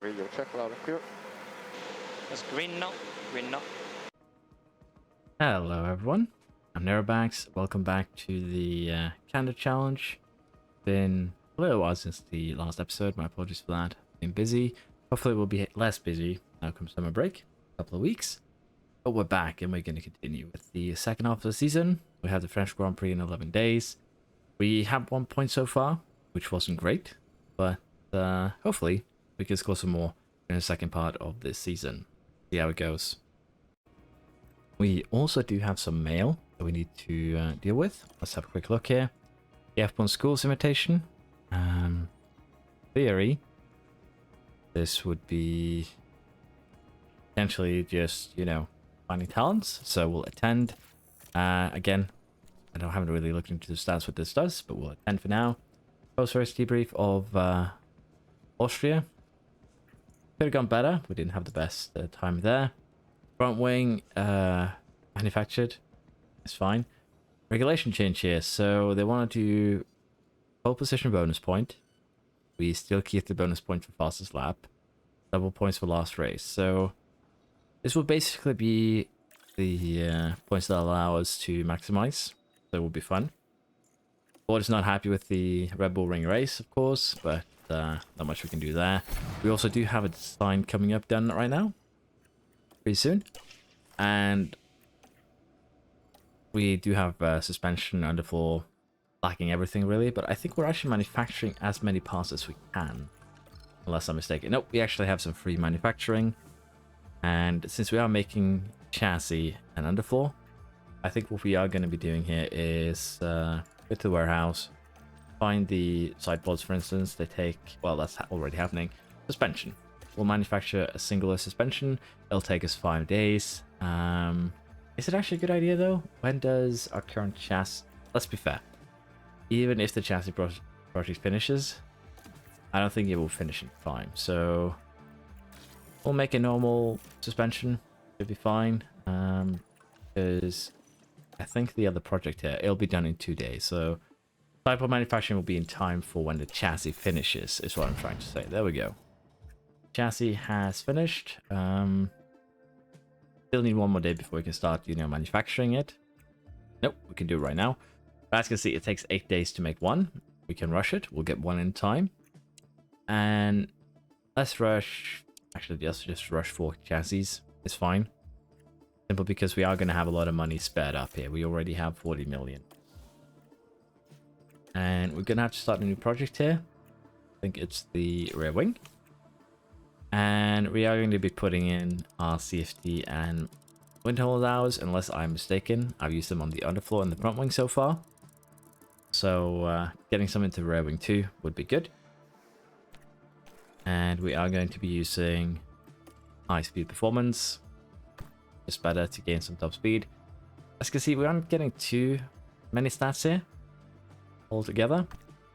Radio check, loud and clear. It's green now. Green now. Hello everyone, I'm Nerobax. Welcome back to the Canada Challenge. Been a little while since the last episode, my apologies for that. Been busy. Hopefully we'll be less busy now come summer break, a couple of weeks. But we're back and we're going to continue with the second half of the season. We have the French Grand Prix in 11 days. We have 1 point so far, which wasn't great, but hopefully we can score some more in the second part of this season. See how it goes. We also do have some mail that we need to deal with. Let's have a quick look here. The F1 Schools invitation. Theory. This would be potentially just, finding talents. So we'll attend. Again, I haven't really looked into the stats what this does, but we'll attend for now. Post-race debrief of Austria. Could have gone better. We didn't have the best time there. Front wing manufactured. It's fine. Regulation change here. So they want to do pole position bonus point. We still keep the bonus point for fastest lap. Double points for last race. So this will basically be the points that allow us to maximize. So it will be fun. Board is not happy with the Red Bull Ring race, of course, but not much we can do there. We also do have a design coming up done right now. Pretty soon. And we do have suspension, underfloor, lacking everything really, but I think we're actually manufacturing as many parts as we can. Unless I'm mistaken. Nope, we actually have some free manufacturing. And since we are making chassis and underfloor, I think what we are going to be doing here is go to the warehouse, find the Sidepods, for instance. They take, well, that's already happening, suspension. We'll manufacture a singular suspension. It'll take us 5 days. Is it actually a good idea though? When does our current chassis... Let's be fair. Even if the chassis project finishes, I don't think it will finish in time. So we'll make a normal suspension. It'll be fine. Because I think the other project here, it'll be done in 2 days. So Sidepod manufacturing will be in time for when the chassis finishes, is what I'm trying to say. There we go. Chassis has finished. Still need 1 more day before we can start, manufacturing it. Nope, we can do it right now. But as you can see, it takes 8 days to make one. We can rush it. We'll get one in time. And let's rush. Actually, just rush 4 chassis. It's fine. Simply because we are going to have a lot of money spared up here. We already have 40 million. And we're going to have to start a new project here. I think it's the rear wing. And we are going to be putting in our CFD and wind hold hours, unless I'm mistaken. I've used them on the underfloor and the front wing so far. So getting some into the rear wing too would be good. And we are going to be using high speed performance. Just better to gain some top speed. As you can see, we aren't getting too many stats here altogether.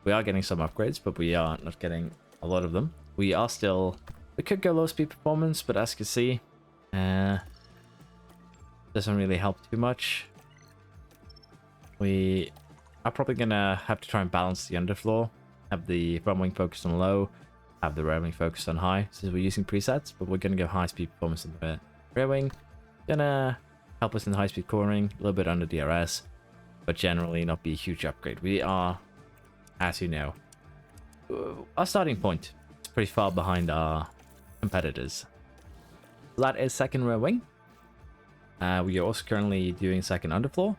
We are getting some upgrades, but we are not getting a lot of them. We are still... We could go low speed performance, but as you can see, doesn't really help too much. We are probably gonna have to try and balance the underfloor, have the front wing focused on low, have the rear wing focused on high, since we're using presets, but we're gonna go high speed performance in the rear wing. Gonna help us in the high speed cornering, a little bit under DRS, but generally not be a huge upgrade. We are, as you know, our starting point is pretty far behind our competitors. That is second rear wing. We are also currently doing second underfloor.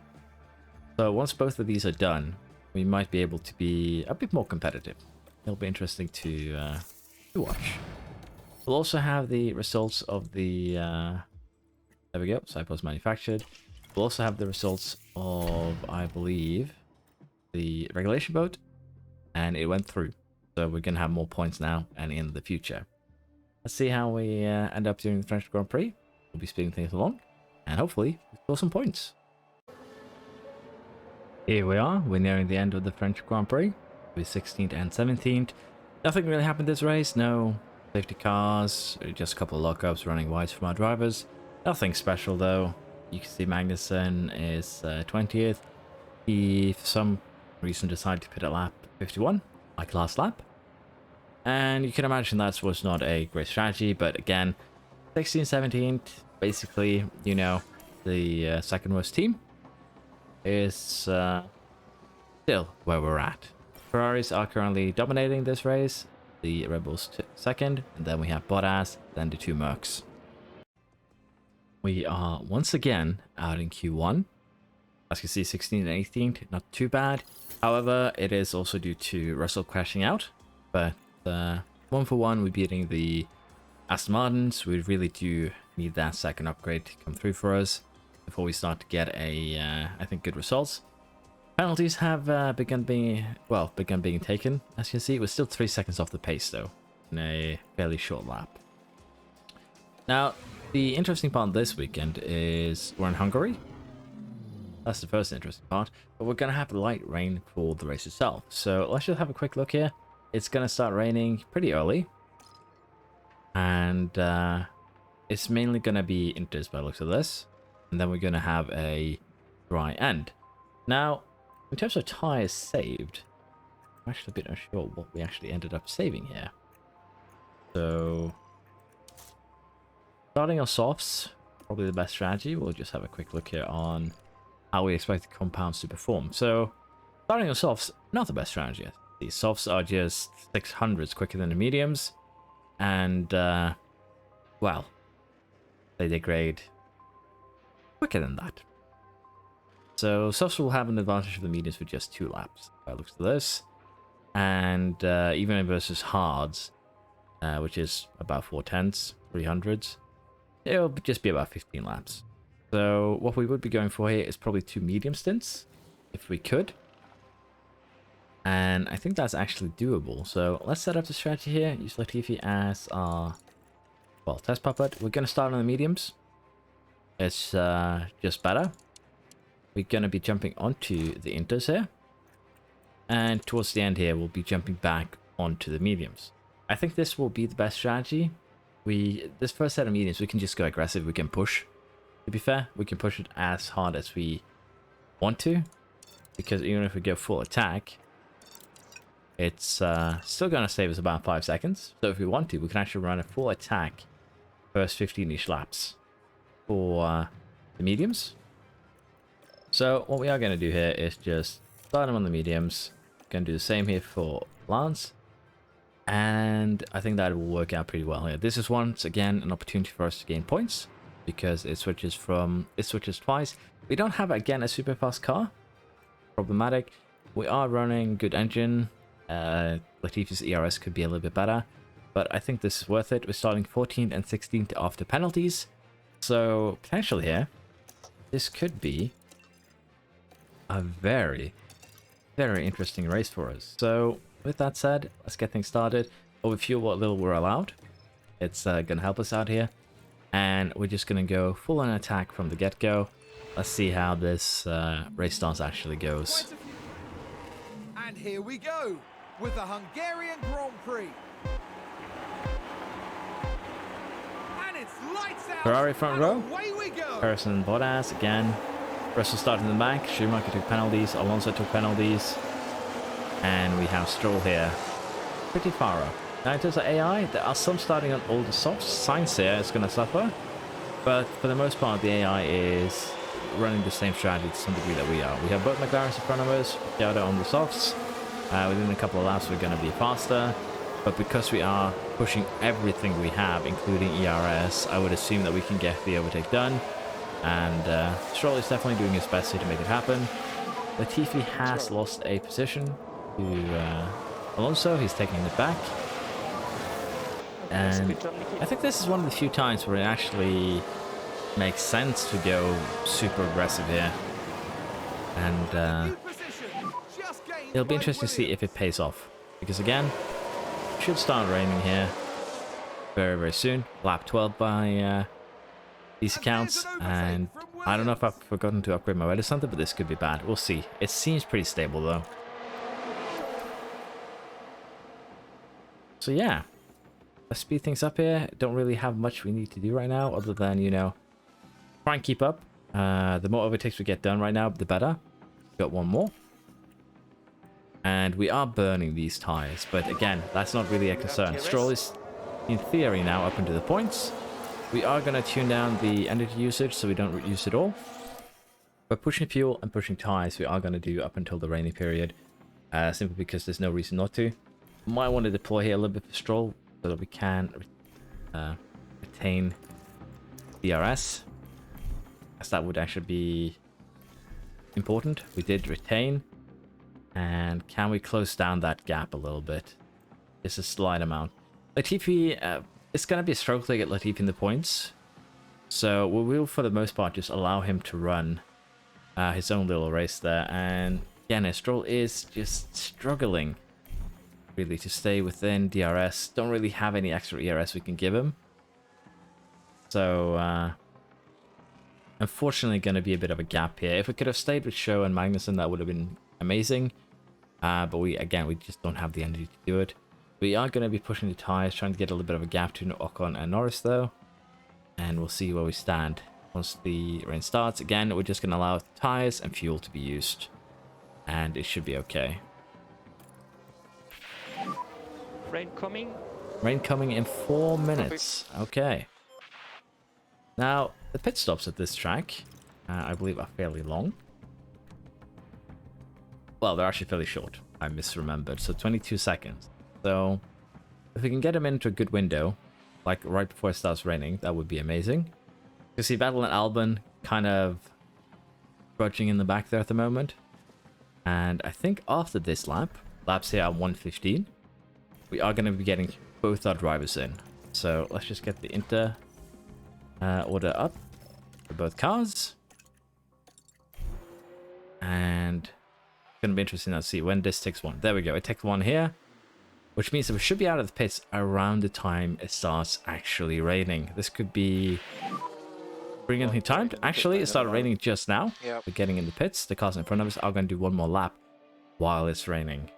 So once both of these are done, we might be able to be a bit more competitive. It'll be interesting to watch. We'll also have the results of the there we go, Sidepods manufactured. We'll also have the results of, I believe, the regulation vote, and it went through. So we're gonna have more points now and in the future. Let's see how we end up during the French Grand Prix. We'll be speeding things along, and hopefully we score some points. Here we are. We're nearing the end of the French Grand Prix. With 16th and 17th. Nothing really happened this race. No safety cars. Just a couple of lockups running wide from our drivers. Nothing special though. You can see Magnussen is 20th. He, for some reason, decided to pit at lap 51, like last lap. And you can imagine that was not a great strategy, but again, 16th, 17th, basically, you know, the second worst team is still where we're at. Ferraris are currently dominating this race, the Red Bulls second, and then we have Bottas, then the two Mercs. We are once again out in Q1. As you can see, 16th and 18th, not too bad. However, it is also due to Russell crashing out, but 1 for 1, we're beating the Aston Martins. We really do need that second upgrade to come through for us before we start to get a, I think, good results. Penalties have begun being taken. As you can see, we're still 3 seconds off the pace though, in a fairly short lap. Now, the interesting part this weekend is we're in Hungary. That's the first interesting part, but we're going to have light rain for the race itself. So let's just have a quick look here. It's going to start raining pretty early. And it's mainly going to be inters by the looks of this. And then we're going to have a dry end. Now, in terms of tires saved, I'm actually a bit unsure what we actually ended up saving here. So, starting on softs, probably the best strategy. We'll just have a quick look here on how we expect the compounds to perform. So, starting on softs, not the best strategy. These softs are just 600s quicker than the mediums. And, well, they degrade quicker than that. So, softs will have an advantage of the mediums for just 2 laps, by the looks of this. And even versus hards, which is about 410s, 300s, it'll just be about 15 laps. So what we would be going for here is probably 2 medium stints, if we could. And I think that's actually doable. So let's set up the strategy here. Use Latifi as our, well, test puppet. We're going to start on the mediums. It's just better. We're going to be jumping onto the inters here. And towards the end here, we'll be jumping back onto the mediums. I think this will be the best strategy. This first set of mediums, we can just go aggressive. We can push. To be fair, we can push it as hard as we want to. Because even if we go full attack, it's still going to save us about 5 seconds. So if we want to, we can actually run a full attack first 15-ish laps for the mediums. So what we are going to do here is just start them on the mediums. Going to do the same here for Lance. And I think that will work out pretty well here. This is once again an opportunity for us to gain points because it switches twice. We don't have again a super fast car. Problematic. We are running good engine. Latifi's ERS could be a little bit better, but I think this is worth it. We're starting 14th and 16th after penalties. So potentially here, this could be a very, very interesting race for us. So with that said, let's get things started. Overfuel what little we're allowed. It's going to help us out here. And we're just going to go full on attack from the get-go. Let's see how this race stance actually goes. And here we go with the Hungarian Grand Prix. And it's lights out. Ferrari front row. Away we go. Harrison and Bottas again. Russell started in the back. Schumacher took penalties. Alonso took penalties. And we have Stroll here. Pretty far up. Now in terms of AI, there are some starting on older softs. Sainz here is going to suffer. But for the most part, the AI is running the same strategy to some degree that we are. We have both McLarens in front of us. Ricciardo on the softs. Within a couple of laps, we're going to be faster. But because we are pushing everything we have, including ERS, I would assume that we can get the overtake done. And Stroll is definitely doing his best here to make it happen. Latifi has lost a position to Alonso. He's taking it back. And I think this is one of the few times where it actually makes sense to go super aggressive here. And it'll be interesting to see if it pays off. Because again, it should start raining here very, very soon. Lap 12 by these accounts. And I don't know if I've forgotten to upgrade my weather center, but this could be bad. We'll see. It seems pretty stable though. So yeah. Let's speed things up here. Don't really have much we need to do right now other than, you know, try and keep up. The more overtakes we get done right now, the better. Got one more. And we are burning these tires, but again, that's not really a concern. Stroll is, in theory, now up into the points. We are going to tune down the energy usage so we don't use it all. But pushing fuel and pushing tires, we are going to do up until the rainy period, simply because there's no reason not to. Might want to deploy here a little bit for Stroll so that we can retain DRS, as that would actually be important. We did retain. And can we close down that gap a little bit? Just a slight amount. Latifi, it's going to be a struggle to get Latifi in the points. So we will, for the most part, just allow him to run his own little race there. And again, Stroll is just struggling, really, to stay within DRS. Don't really have any extra ERS we can give him. So, unfortunately, going to be a bit of a gap here. If we could have stayed with Show and Magnussen, that would have been amazing. But we just don't have the energy to do it. We are going to be pushing the tires, trying to get a little bit of a gap between Ocon and Norris, though. And we'll see where we stand once the rain starts. Again, we're just going to allow tires and fuel to be used. And it should be okay. Rain coming. Rain coming in 4 minutes. Okay. Now, the pit stops at this track, I believe, are fairly long. Well, they're actually fairly short. I misremembered. So 22 seconds. So if we can get him into a good window, like right before it starts raining, that would be amazing. You see Vettel and Albon kind of trudging in the back there at the moment. And I think after this lap, laps here at 1:15, we are going to be getting both our drivers in. So let's just get the inter order up for both cars. And going to be interesting to see when this takes one. There we go. It takes one here, which means that we should be out of the pits around the time it starts actually raining. This could be brilliantly timed. Actually, it started raining just now. Yep. We're getting in the pits. The cars in front of us are going to do one more lap while it's raining.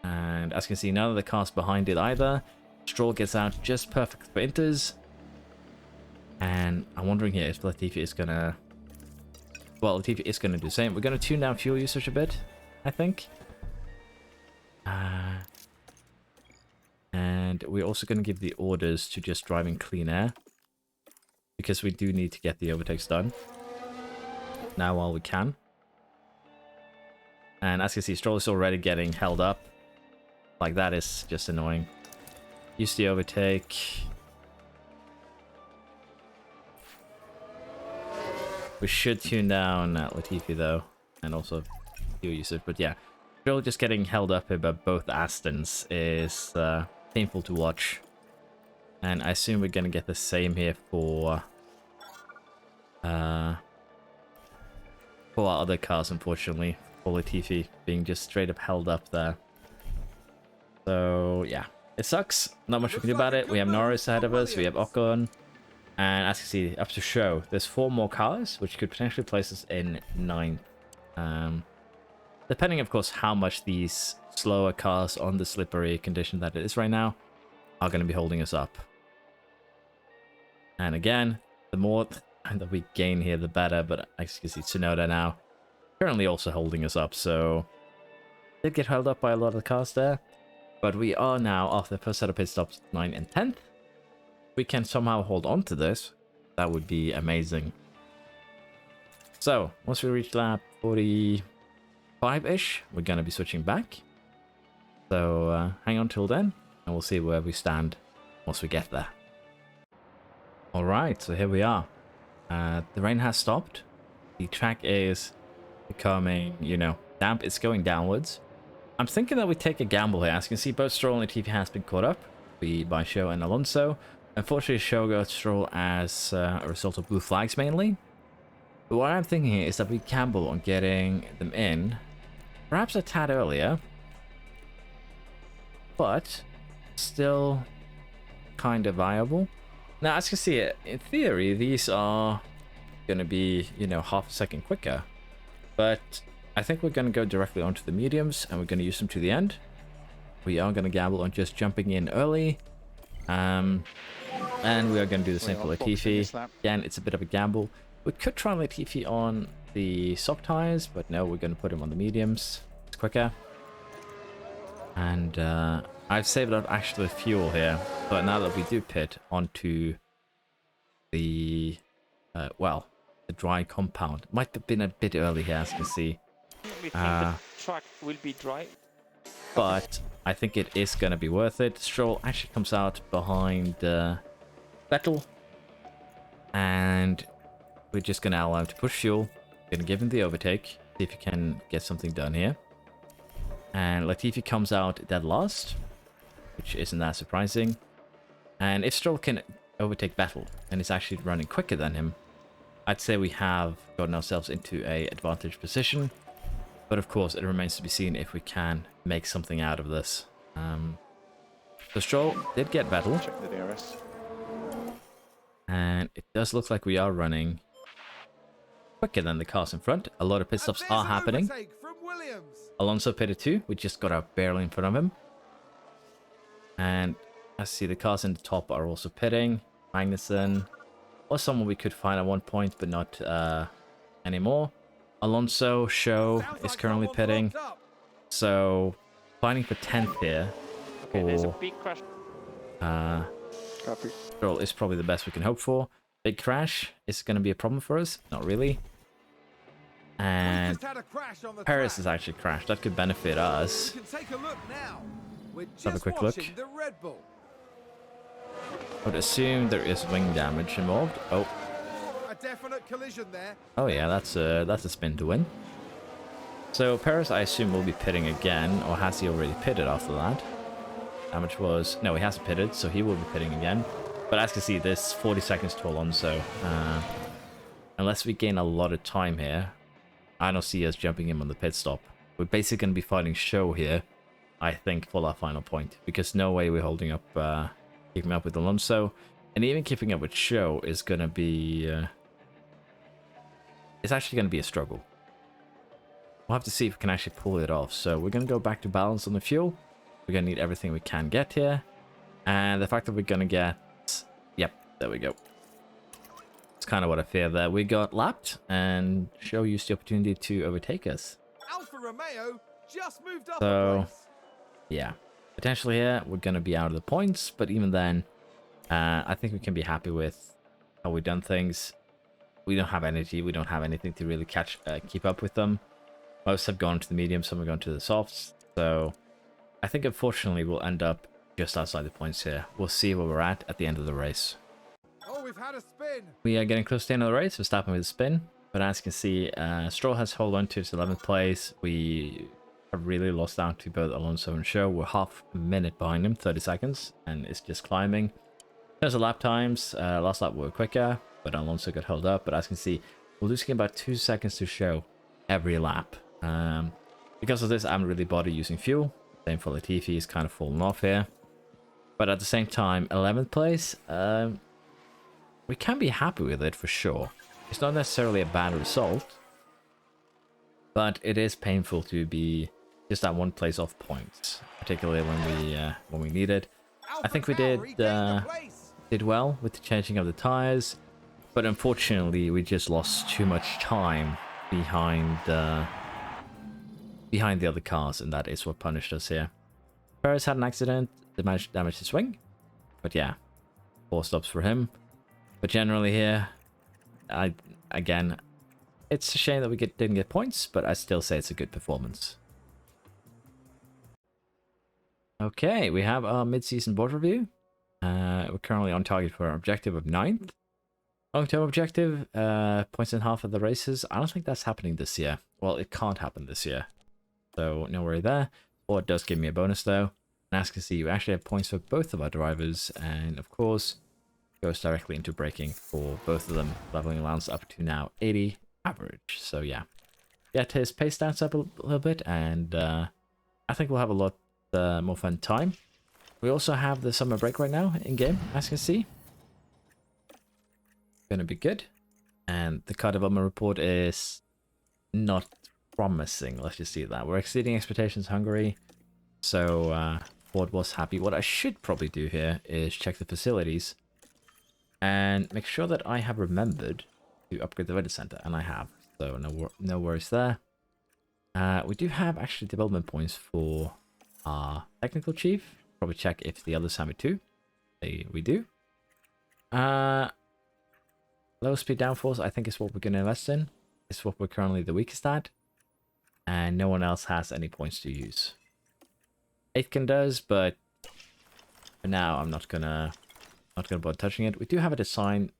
And as you can see, none of the cars behind it either. Stroll gets out just perfect for inters. And I'm wondering here if Latifi is going to... Well, Latifi is going to do the same. We're going to tune down fuel usage a bit, I think. And we're also going to give the orders to just driving clean air, because we do need to get the overtakes done now while we can. And as you can see, Stroll is already getting held up. Like, that is just annoying. Use the overtake. We should tune down Latifi though, and also fuel usage. But yeah, Stroll just getting held up here by both Astons is painful to watch. And I assume we're going to get the same here for our other cars, unfortunately. For Latifi being just straight up held up there. So yeah, it sucks. Not much we can do about it. We have Norris ahead of us. We have Ocon. And as you see, up to show, there's 4 more cars, which could potentially place us in 9th. Depending, of course, how much these slower cars on the slippery condition that it is right now are going to be holding us up. And again, the more that we gain here, the better. But as you can see, Tsunoda now currently also holding us up. So did get held up by a lot of the cars there. But we are now, after the first set of pit stops, 9th and 10th. We can somehow hold on to this. That would be amazing. So once we reach lap 45-ish, we're going to be switching back. So hang on till then, and we'll see where we stand once we get there. Alright, so here we are. The rain has stopped. The track is becoming, damp. It's going downwards. I'm thinking that we take a gamble here. As you can see, both Stroll and Latifi has been caught up by Show and Alonso. Unfortunately, Show got Stroll as a result of blue flags mainly. But what I'm thinking here is that we gamble on getting them in, perhaps a tad earlier, but still kind of viable. Now, as you can see, in theory, these are going to be, half a second quicker. But I think we're going to go directly onto the mediums, and we're going to use them to the end. We are going to gamble on just jumping in early. And we are going to do the same for Latifi. Again, it's a bit of a gamble. We could try Latifi on the soft tires, but no, we're going to put him on the mediums. It's quicker. And I've saved up actually fuel here. But now that we do pit onto the, well, the dry compound. Might have been a bit early here, as you can see. We think the track will be dry. But I think it is going to be worth it. Stroll actually comes out behind Vettel. And we're just going to allow him to push fuel. Going to give him the overtake. See if he can get something done here. And Latifi comes out dead last, which isn't that surprising. And if Stroll can overtake Vettel and is actually running quicker than him, I'd say we have gotten ourselves into a advantage position. But of course, it remains to be seen if we can make something out of this. So Stroll did get Vettel. Check the DRS. And it does look like we are running quicker than the cars in front. A lot of pit stops are happening. Alonso pitted too. We just got out barely in front of him. And I see the cars in the top are also pitting. Magnussen was someone we could find at one point, but not anymore. Alonso Show is currently pitting. So fighting for 10th here. Okay, there's a big crash. Copy. Stroll is probably the best we can hope for. Big crash is going to be a problem for us. Not really. And Paris has actually crashed. That could benefit us. Let's have a quick look. I would assume there is wing damage involved. Oh. A definite collision there. Oh yeah, that's a spin to win. So Paris, I assume, will be pitting again, or has he already pitted after that? Damage was... No, he hasn't pitted, so he will be pitting again. But as you can see, this 40 seconds to Alonso. Unless we gain a lot of time here, I don't see us jumping him on the pit stop. We're basically going to be fighting Show here, I think, for our final point. Because no way we're holding up, keeping up with Alonso. And even keeping up with Show is going to be... it's actually going to be a struggle. We'll have to see if we can actually pull it off. So we're going to go back to balance on the fuel. We're going to need everything we can get here. And the fact that we're going to get... Yep, there we go. It's kind of what I feared there. We got lapped, and Show used the opportunity to overtake us. Alfa Romeo just moved up. So, yeah. Potentially here, we're going to be out of the points. But even then, I think we can be happy with how we've done things. We don't have energy. We don't have anything to really keep up with them. Most have gone to the medium. Some have gone to the softs. So, I think unfortunately we'll end up just outside the points here. We'll see where we're at the end of the race. Oh, we've had a spin. We are getting close to the end of the race. We're stopping with a spin. But as you can see, Stroll has held on to his 11th place. We have really lost out to both Alonso and Show. We're half a minute behind him, 30 seconds, and it's just climbing. There's the lap times. Last lap we were quicker, but Alonso got held up. But as you can see, we're losing about 2 seconds to Show every lap. Because of this, I haven't really bothered using fuel. Same for Latifi, he's kind of fallen off here. But at the same time, 11th place, we can be happy with it for sure. It's not necessarily a bad result, but it is painful to be just at one place off points, particularly when we need it. I think we did well with the changing of the tires, but unfortunately we just lost too much time behind the other cars, and that is what punished us here. Perez had an accident, damaged his swing, but yeah, 4 stops for him. But generally here, again, it's a shame that we didn't get points, but I still say it's a good performance. Okay, we have our mid-season board review. We're currently on target for our objective of 9th. Long-term objective, points in half of the races. I don't think that's happening this year. Well, it can't happen this year. So, no worry there. Or it does give me a bonus, though. And as you can see, we actually have points for both of our drivers. And, of course, goes directly into braking for both of them. Leveling allowance up to now 80 average. So, yeah. Get his pace stats up a little bit. And I think we'll have a lot more fun time. We also have the summer break right now in-game, as you can see. Gonna be good. And the car development report is not promising. Let's just see that. We're exceeding expectations in Hungary. So Ford was happy. What I should probably do here is check the facilities and make sure that I have remembered to upgrade the weather center, and I have. So no worries there. We do have actually development points for our technical chief. Probably check if the others have it too. We do. Low speed downforce, I think, is what we're going to invest in. It's what we're currently the weakest at. And no one else has any points to use. Aitken does, but for now I'm not gonna bother touching it. We do have a design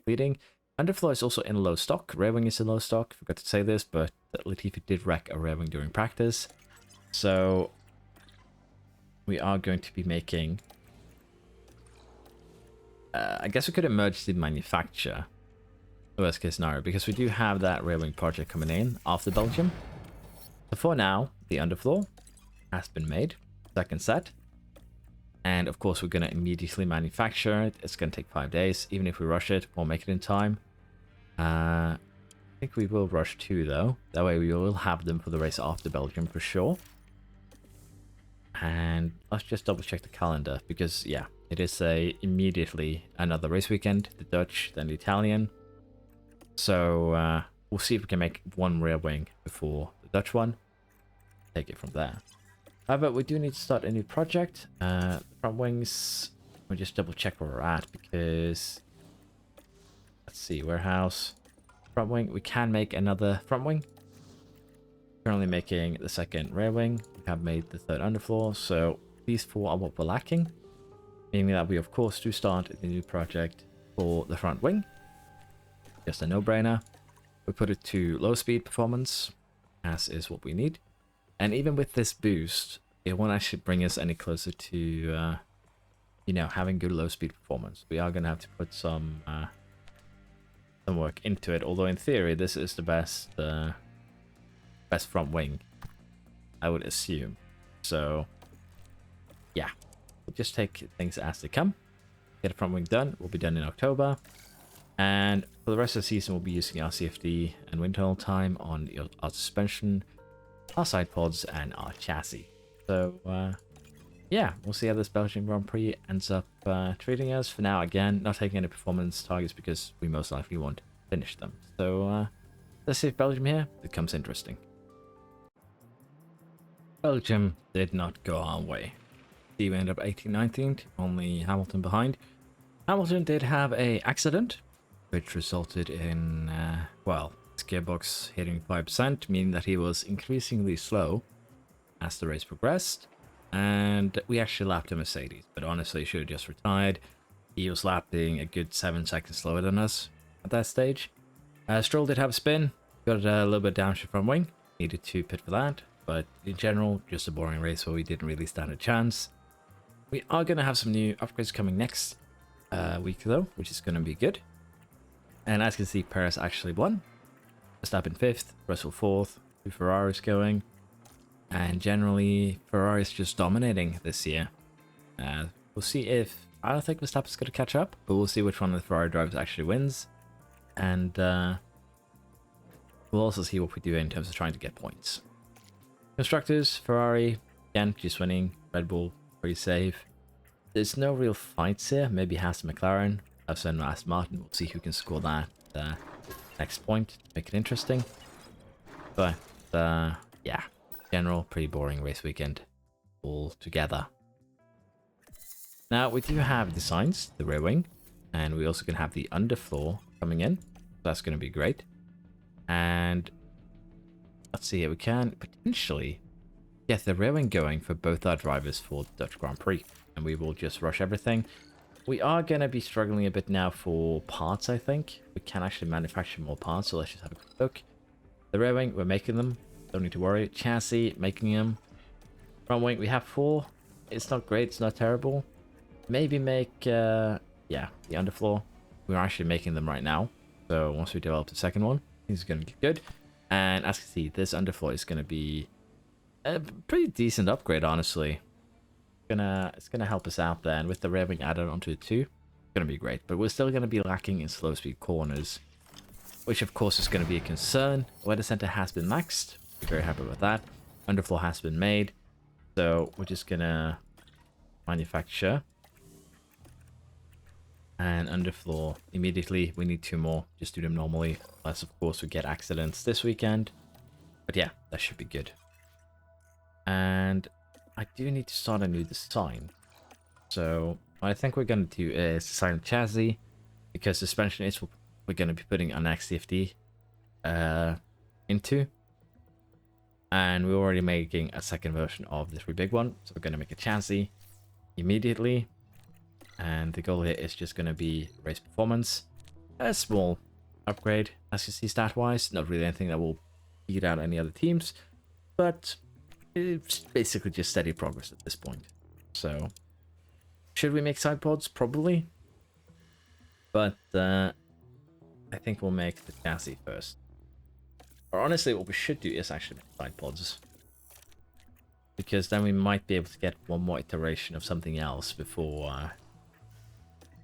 leading. Underfloor is also in low stock. Rear wing is in low stock. Forgot to say this, but Latifi did wreck a rear wing during practice. So we are going to be making... I guess we could emergency manufacture the worst case scenario, because we do have that rear wing project coming in after Belgium. So for now, the underfloor has been made. Second set. And of course, we're going to immediately manufacture it. It's going to take 5 days. Even if we rush it, we'll make it in time. I think we will rush 2 though. That way we will have them for the race after Belgium for sure. And let's just double check the calendar, because yeah, it is immediately another race weekend. The Dutch, then the Italian. So we'll see if we can make one rear wing before the Dutch one. Take it from there. However, we do need to start a new project. The front wings, we'll just double check where we're at, because let's see, warehouse, front wing. We can make another front wing. Currently making the second rear wing. We have made the third underfloor, so these 4 are what we're lacking. Meaning that we of course do start the new project for the front wing. Just a no-brainer. We put it to low speed performance, as is what we need. And even with this boost, it won't actually bring us any closer to, you know, having good low speed performance. We are going to have to put some work into it. Although in theory, this is the best front wing, I would assume. So, yeah, we'll just take things as they come. Get a front wing done. We'll be done in October. And for the rest of the season, we'll be using our CFD and wind tunnel time on our suspension, our side pods, and our chassis. So yeah, we'll see how this Belgian Grand Prix ends up treating us. For now, again, not taking any performance targets because we most likely won't finish them. So let's see if Belgium here becomes interesting. Belgium did not go our way. We ended up 18th, 19th, only Hamilton behind. Hamilton did have an accident, which resulted in, well, his gearbox hitting 5%, meaning that he was increasingly slow as the race progressed. And we actually lapped a Mercedes, but honestly, should have just retired. He was lapping a good 7 seconds slower than us at that stage. Stroll did have a spin, got a little bit downshift front wing, needed to pit for that, but in general, just a boring race where we didn't really stand a chance. We are going to have some new upgrades coming next week though, which is going to be good. And as you can see, Perez actually won. Verstappen 5th, Russell 4th, 2 Ferraris going. And generally, Ferrari's just dominating this year. We'll see if... I don't think Verstappen's going to catch up, but we'll see which one of the Ferrari drivers actually wins. And we'll also see what we do in terms of trying to get points. Constructors, Ferrari, again, just winning. Red Bull, pretty safe. There's no real fights here. Maybe Haas and McLaren. I've sent Aston Martin. We'll see who can score that next point. Make it interesting. But, yeah. General, pretty boring race weekend all together. Now, we do have designs, the rear wing. And we also can have the underfloor coming in. That's going to be great. And let's see here. We can potentially get the rear wing going for both our drivers for the Dutch Grand Prix. And we will just rush everything. We are going to be struggling a bit now for parts, I think. We can actually manufacture more parts, so let's just have a quick look. The rear wing, we're making them. Don't need to worry. Chassis, making them. Front wing, we have 4. It's not great, it's not terrible. Maybe make, yeah, the underfloor. We're actually making them right now. So once we develop the second one, things are going to get good. And as you can see, this underfloor is going to be a pretty decent upgrade, honestly. It's gonna help us out there, and with the rear wing added onto it too, it's gonna be great. But we're still gonna be lacking in slow speed corners, which of course is gonna be a concern. Weather center has been maxed. We're very happy with that. Underfloor has been made, so we're just gonna manufacture and underfloor immediately. We need 2 more. Just do them normally, unless of course we get accidents this weekend. But yeah, that should be good. And I do need to start a new design. So what I think we're going to do is design a chassis, because suspension is what we're going to be putting an XCFD into. And we're already making a second version of this really big one. So we're going to make a chassis immediately. And the goal here is just going to be race performance. A small upgrade, as you see stat-wise. Not really anything that will beat out any other teams. But it's basically just steady progress at this point. So, should we make Sidepods? Probably. But I think we'll make the chassis first. Or honestly, what we should do is actually make Sidepods. Because then we might be able to get one more iteration of something else before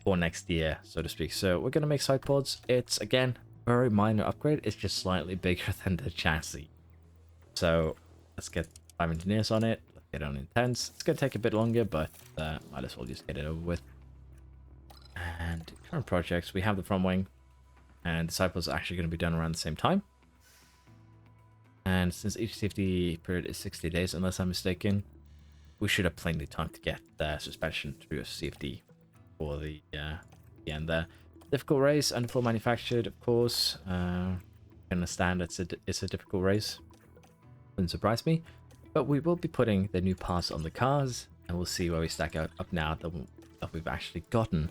next year, so to speak. So we're going to make Sidepods. It's, again, a very minor upgrade. It's just slightly bigger than the chassis. So let's get 5 engineers on it. Let's get on intense. It's going to take a bit longer, but might as well just get it over with. And current projects, we have the front wing. And the Sidepods are actually going to be done around the same time. And since each safety period is 60 days, unless I'm mistaken, we should have plenty of time to get the suspension through a CFD for the end there. Difficult race, underfloor manufactured, of course. I understand it's a difficult race. Wouldn't surprise me. But we will be putting the new parts on the cars, and we'll see where we stack up now that we've actually gotten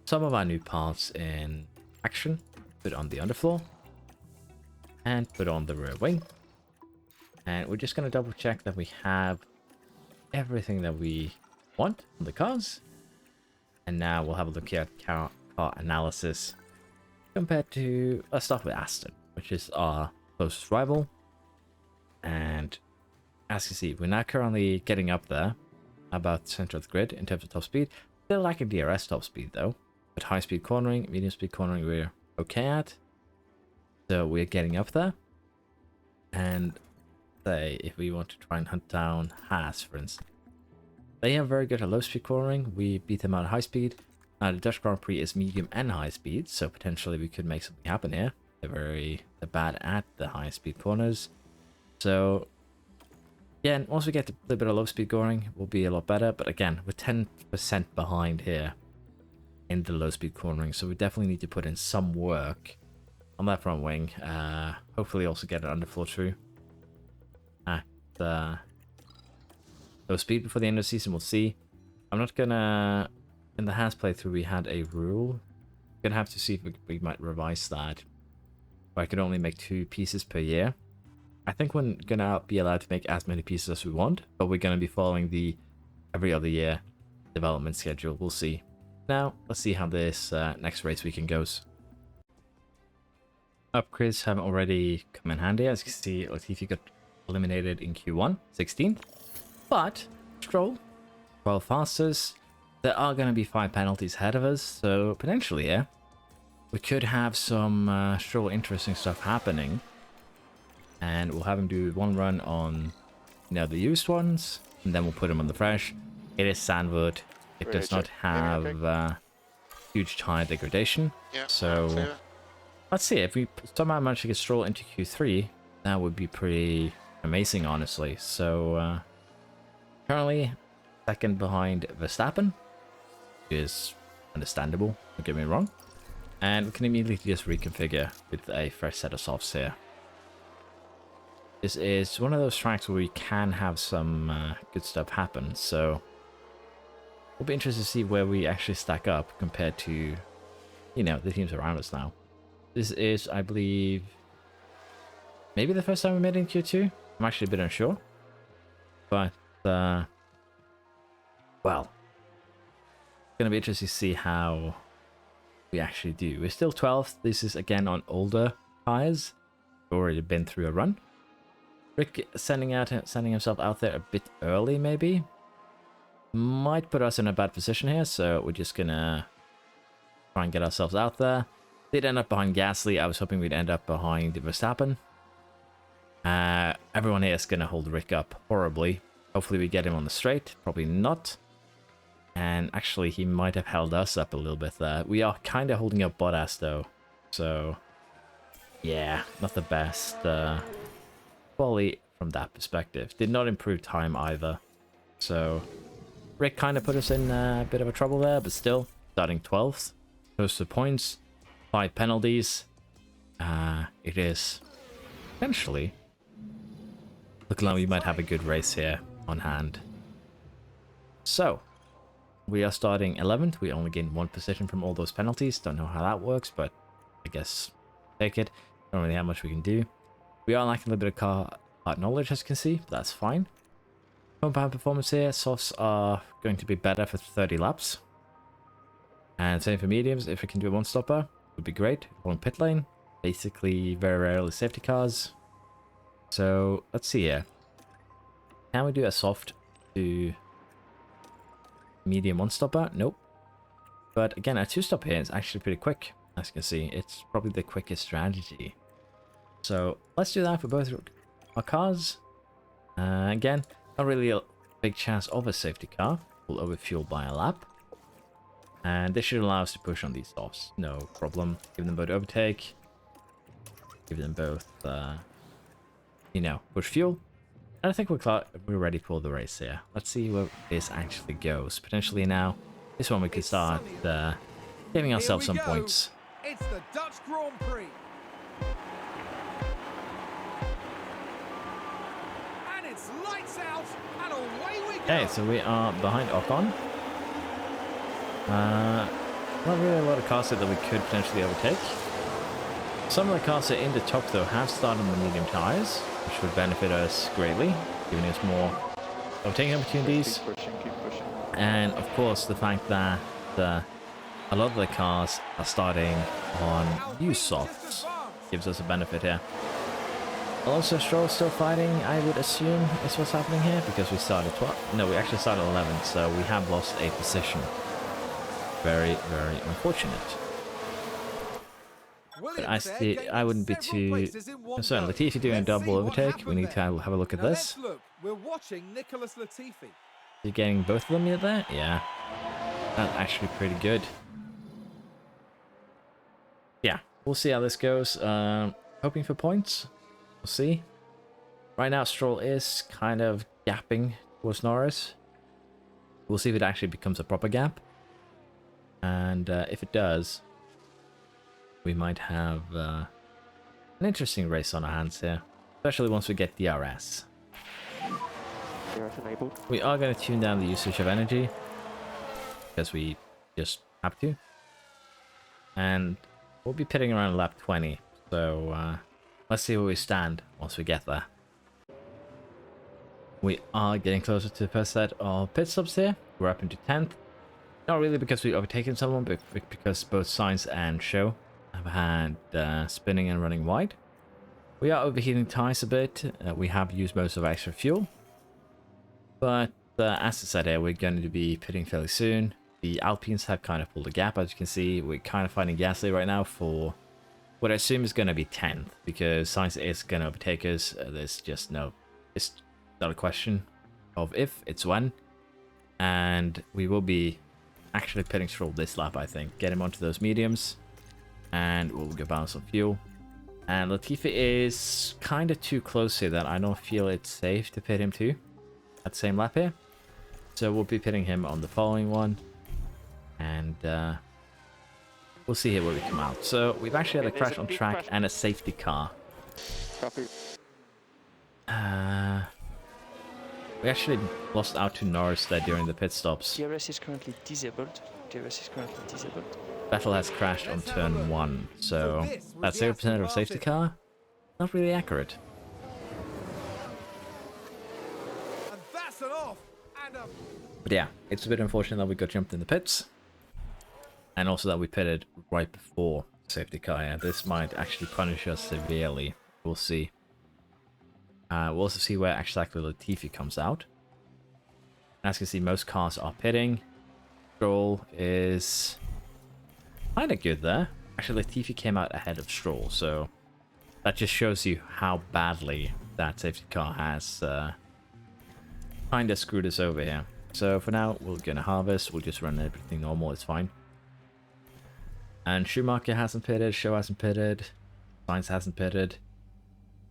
some of our new parts in action. Put on the underfloor, and put on the rear wing. And we're just going to double check that we have everything that we want on the cars. And now we'll have a look at car analysis compared to, let's start with Aston, which is our closest rival. And as you see, we're now currently getting up there, about center of the grid in terms of top speed. Still lacking DRS top speed though, but high speed cornering, medium speed cornering we're okay at. So we're getting up there. And say if we want to try and hunt down Haas, for instance, they are very good at low speed cornering. We beat them out at high speed. Now the Dutch Grand Prix is medium and high speed, so potentially we could make something happen here. They're bad at the high speed corners. So again, once we get a little bit of low speed cornering, we'll be a lot better. But again, we're 10% behind here in the low speed cornering, so we definitely need to put in some work on that front wing. Hopefully also get an underfloor through at low speed before the end of the season. We'll see. I'm not gonna, in the Haas playthrough we had a rule. Gonna have to see if we might revise that, where I could only make 2 pieces per year. I think we're gonna be allowed to make as many pieces as we want, but we're gonna be following the every other year development schedule. We'll see. Now let's see how this next race weekend goes. Upgrades have already come in handy. As you can see, Latifi got eliminated in Q1, 16th. But Stroll, 12 fastest. There are going to be 5 penalties ahead of us, so potentially, yeah, we could have some Stroll interesting stuff happening. And we'll have him do 1 run on, the used ones, and then we'll put him on the fresh. It is sandwood. It does not have huge tire degradation. Yeah, so let's see, if we somehow manage to get Stroll into Q3, that would be pretty amazing, honestly. So currently second behind Verstappen, which is understandable, don't get me wrong. And we can immediately just reconfigure with a fresh set of softs here. This is one of those tracks where we can have some good stuff happen, so we'll be interested to see where we actually stack up compared to, the teams around us now. This is, I believe, maybe the first time we made it in Q2. I'm actually a bit unsure. But, well, it's going to be interesting to see how we actually do. We're still 12th. This is, again, on older tires. We've already been through a run. Rick sending himself out there a bit early, maybe. Might put us in a bad position here, so we're just going to try and get ourselves out there. Did end up behind Gasly. I was hoping we'd end up behind Verstappen. Everyone here is going to hold Rick up horribly. Hopefully we get him on the straight. Probably not. And actually, he might have held us up a little bit there. We are kind of holding up Bottas, though. So, yeah, not the best quality from that perspective. Did not improve time either. So Rick kind of put us in a bit of a trouble there, but still, starting 12th. Close to points, 5 penalties. It is essentially looking like we might have a good race here on hand. So, we are starting 11th. We only gain 1 position from all those penalties. Don't know how that works, but I guess take it. Don't really have much we can do. We are lacking a little bit of car knowledge, as you can see, but that's fine. Compound performance here. Softs are going to be better for 30 laps. And same for mediums. If we can do a one-stopper, it would be great. On pit lane. Basically, very rarely safety cars. So, let's see here. Can we do a soft to medium one-stopper? Nope. But again, a two-stop here is actually pretty quick. As you can see, it's probably the quickest strategy. So, let's do that for both our cars. Again, not really a big chance of a safety car. We'll overfuel by a lap. And this should allow us to push on these softs. No problem. Give them both overtake. Give them both, you know, push fuel. And I think we're ready for the race here. Let's see where this actually goes. Potentially now, this one we could start giving ourselves some points. It's the Dutch Grand Prix. And it's lights out, and away we go. Okay, so we are behind Ocon. Not really a lot of cars here that we could potentially overtake. Some of the cars that are in the top though have started on the medium tires, which would benefit us greatly, giving us more overtaking opportunities. Keep pushing. And of course the fact that a lot of the cars are starting on used softs gives us a benefit here. Also, Stroll still fighting, I would assume is what's happening here, because we started 12th. No, we actually started 11th, so we have lost a position. Very, very unfortunate. But I wouldn't be too concerned. Latifi doing a double overtake. We need to have a look at this. We're watching Nicholas Latifi. You're getting both of them in there? Yeah. That's actually pretty good. Yeah, we'll see how this goes. Hoping for points. We'll see. Right now, Stroll is kind of gapping towards Norris. We'll see if it actually becomes a proper gap. And if it does, we might have an interesting race on our hands here. Especially once we get DRS. We are going to tune down the usage of energy. Because we just have to. And we'll be pitting around lap 20. So let's see where we stand once we get there. We are getting closer to the first set of pit stops here. We're up into 10th. Not really because we've overtaken someone, but because both Sainz and Show have had spinning and running wide. We are overheating tires a bit. We have used most of our extra fuel. But as I said here, we're going to be pitting fairly soon. The Alpines have kind of pulled a gap, as you can see. We're kind of fighting Gasly right now for what I assume is going to be 10th, because Sainz is going to overtake us. There's just no... It's not a question of if, it's when. And we will be actually pitting Stroll this lap, I think. Get him onto those mediums. And we'll go balance on fuel. And Latifi is kind of too close here that I don't feel it's safe to pit him too. At the same lap here. So we'll be pitting him on the following one. And we'll see here where we come out. So we've actually had a crash on track and a safety car. Copy. We actually lost out to Norris there during the pit stops. DRS is currently disabled. Vettel has crashed on turn 1. So that's 0% of a safety car. Not really accurate. And that's an off. And a... But yeah, it's a bit unfortunate that we got jumped in the pits. And also that we pitted right before safety car. Yeah, this might actually punish us severely. We'll see. We'll also see where exactly Latifi comes out. As you can see, most cars are pitting. Stroll is kind of good there. Actually, Latifi came out ahead of Stroll, so that just shows you how badly that safety car has kind of screwed us over here. So for now, we're going to harvest. We'll just run everything normal. It's fine. And Schumacher hasn't pitted. Show hasn't pitted. Sainz hasn't pitted.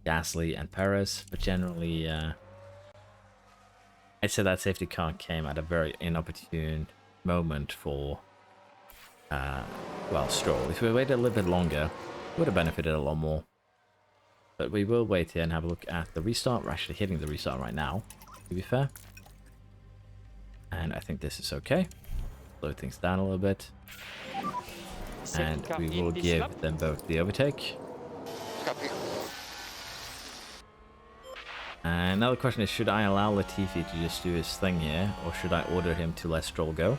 Gasly and Perez. But generally, I'd say that safety car came at a very inopportune moment for, well, Stroll. If we waited a little bit longer, it would have benefited a lot more. But we will wait here and have a look at the restart. We're actually hitting the restart right now, to be fair. And I think this is okay. Slow things down a little bit. And we will give them both the overtake. Copy. And now the question is, should I allow Latifi to just do his thing here, or should I order him to let Stroll go?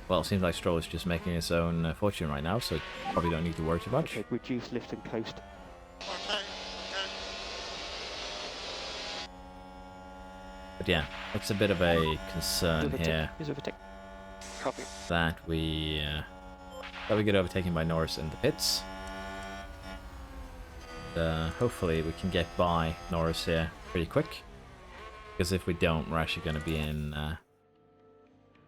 Well, it seems like Stroll is just making his own fortune right now, so probably don't need to worry too much. Okay, reduce lift and coast. But yeah, it's a bit of a concern here Copy. that we get overtaken by Norris in the pits. Hopefully we can get by Norris here pretty quick, because if we don't, we're actually going to be in a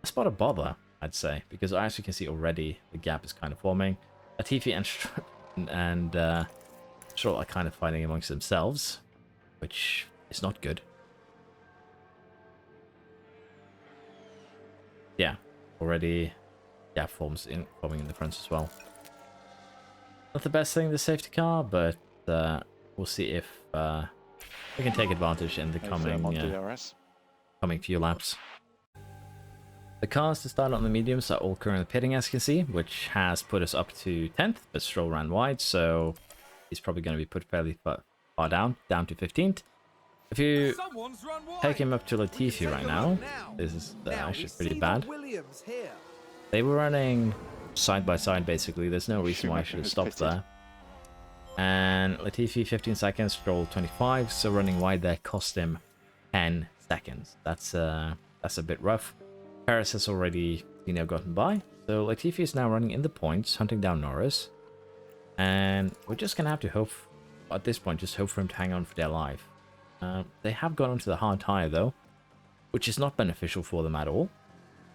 spot of bother, I'd say, because I actually can see already the gap is kind of forming. Latifi and Stroll are kind of fighting amongst themselves, which is not good. Yeah, already gap forming in the front as well. Not the best thing, the safety car, but we'll see if we can take advantage in the coming few laps. The cars to start on the mediums are all currently pitting, as you can see, which has put us up to 10th, but Stroll ran wide, so he's probably going to be put fairly far down to 15th. If you take him up to Latifi right now, this is actually pretty bad. They were running side by side, basically. There's no reason why I should have stopped there. And Latifi 15 seconds, Stroll 25, so running wide there cost him 10 seconds. That's a bit rough. Paris has already, gotten by. So Latifi is now running in the points, hunting down Norris. And we're just going to have to hope, at this point, just hope for him to hang on for dear life. They have gone onto the hard tyre, though, which is not beneficial for them at all.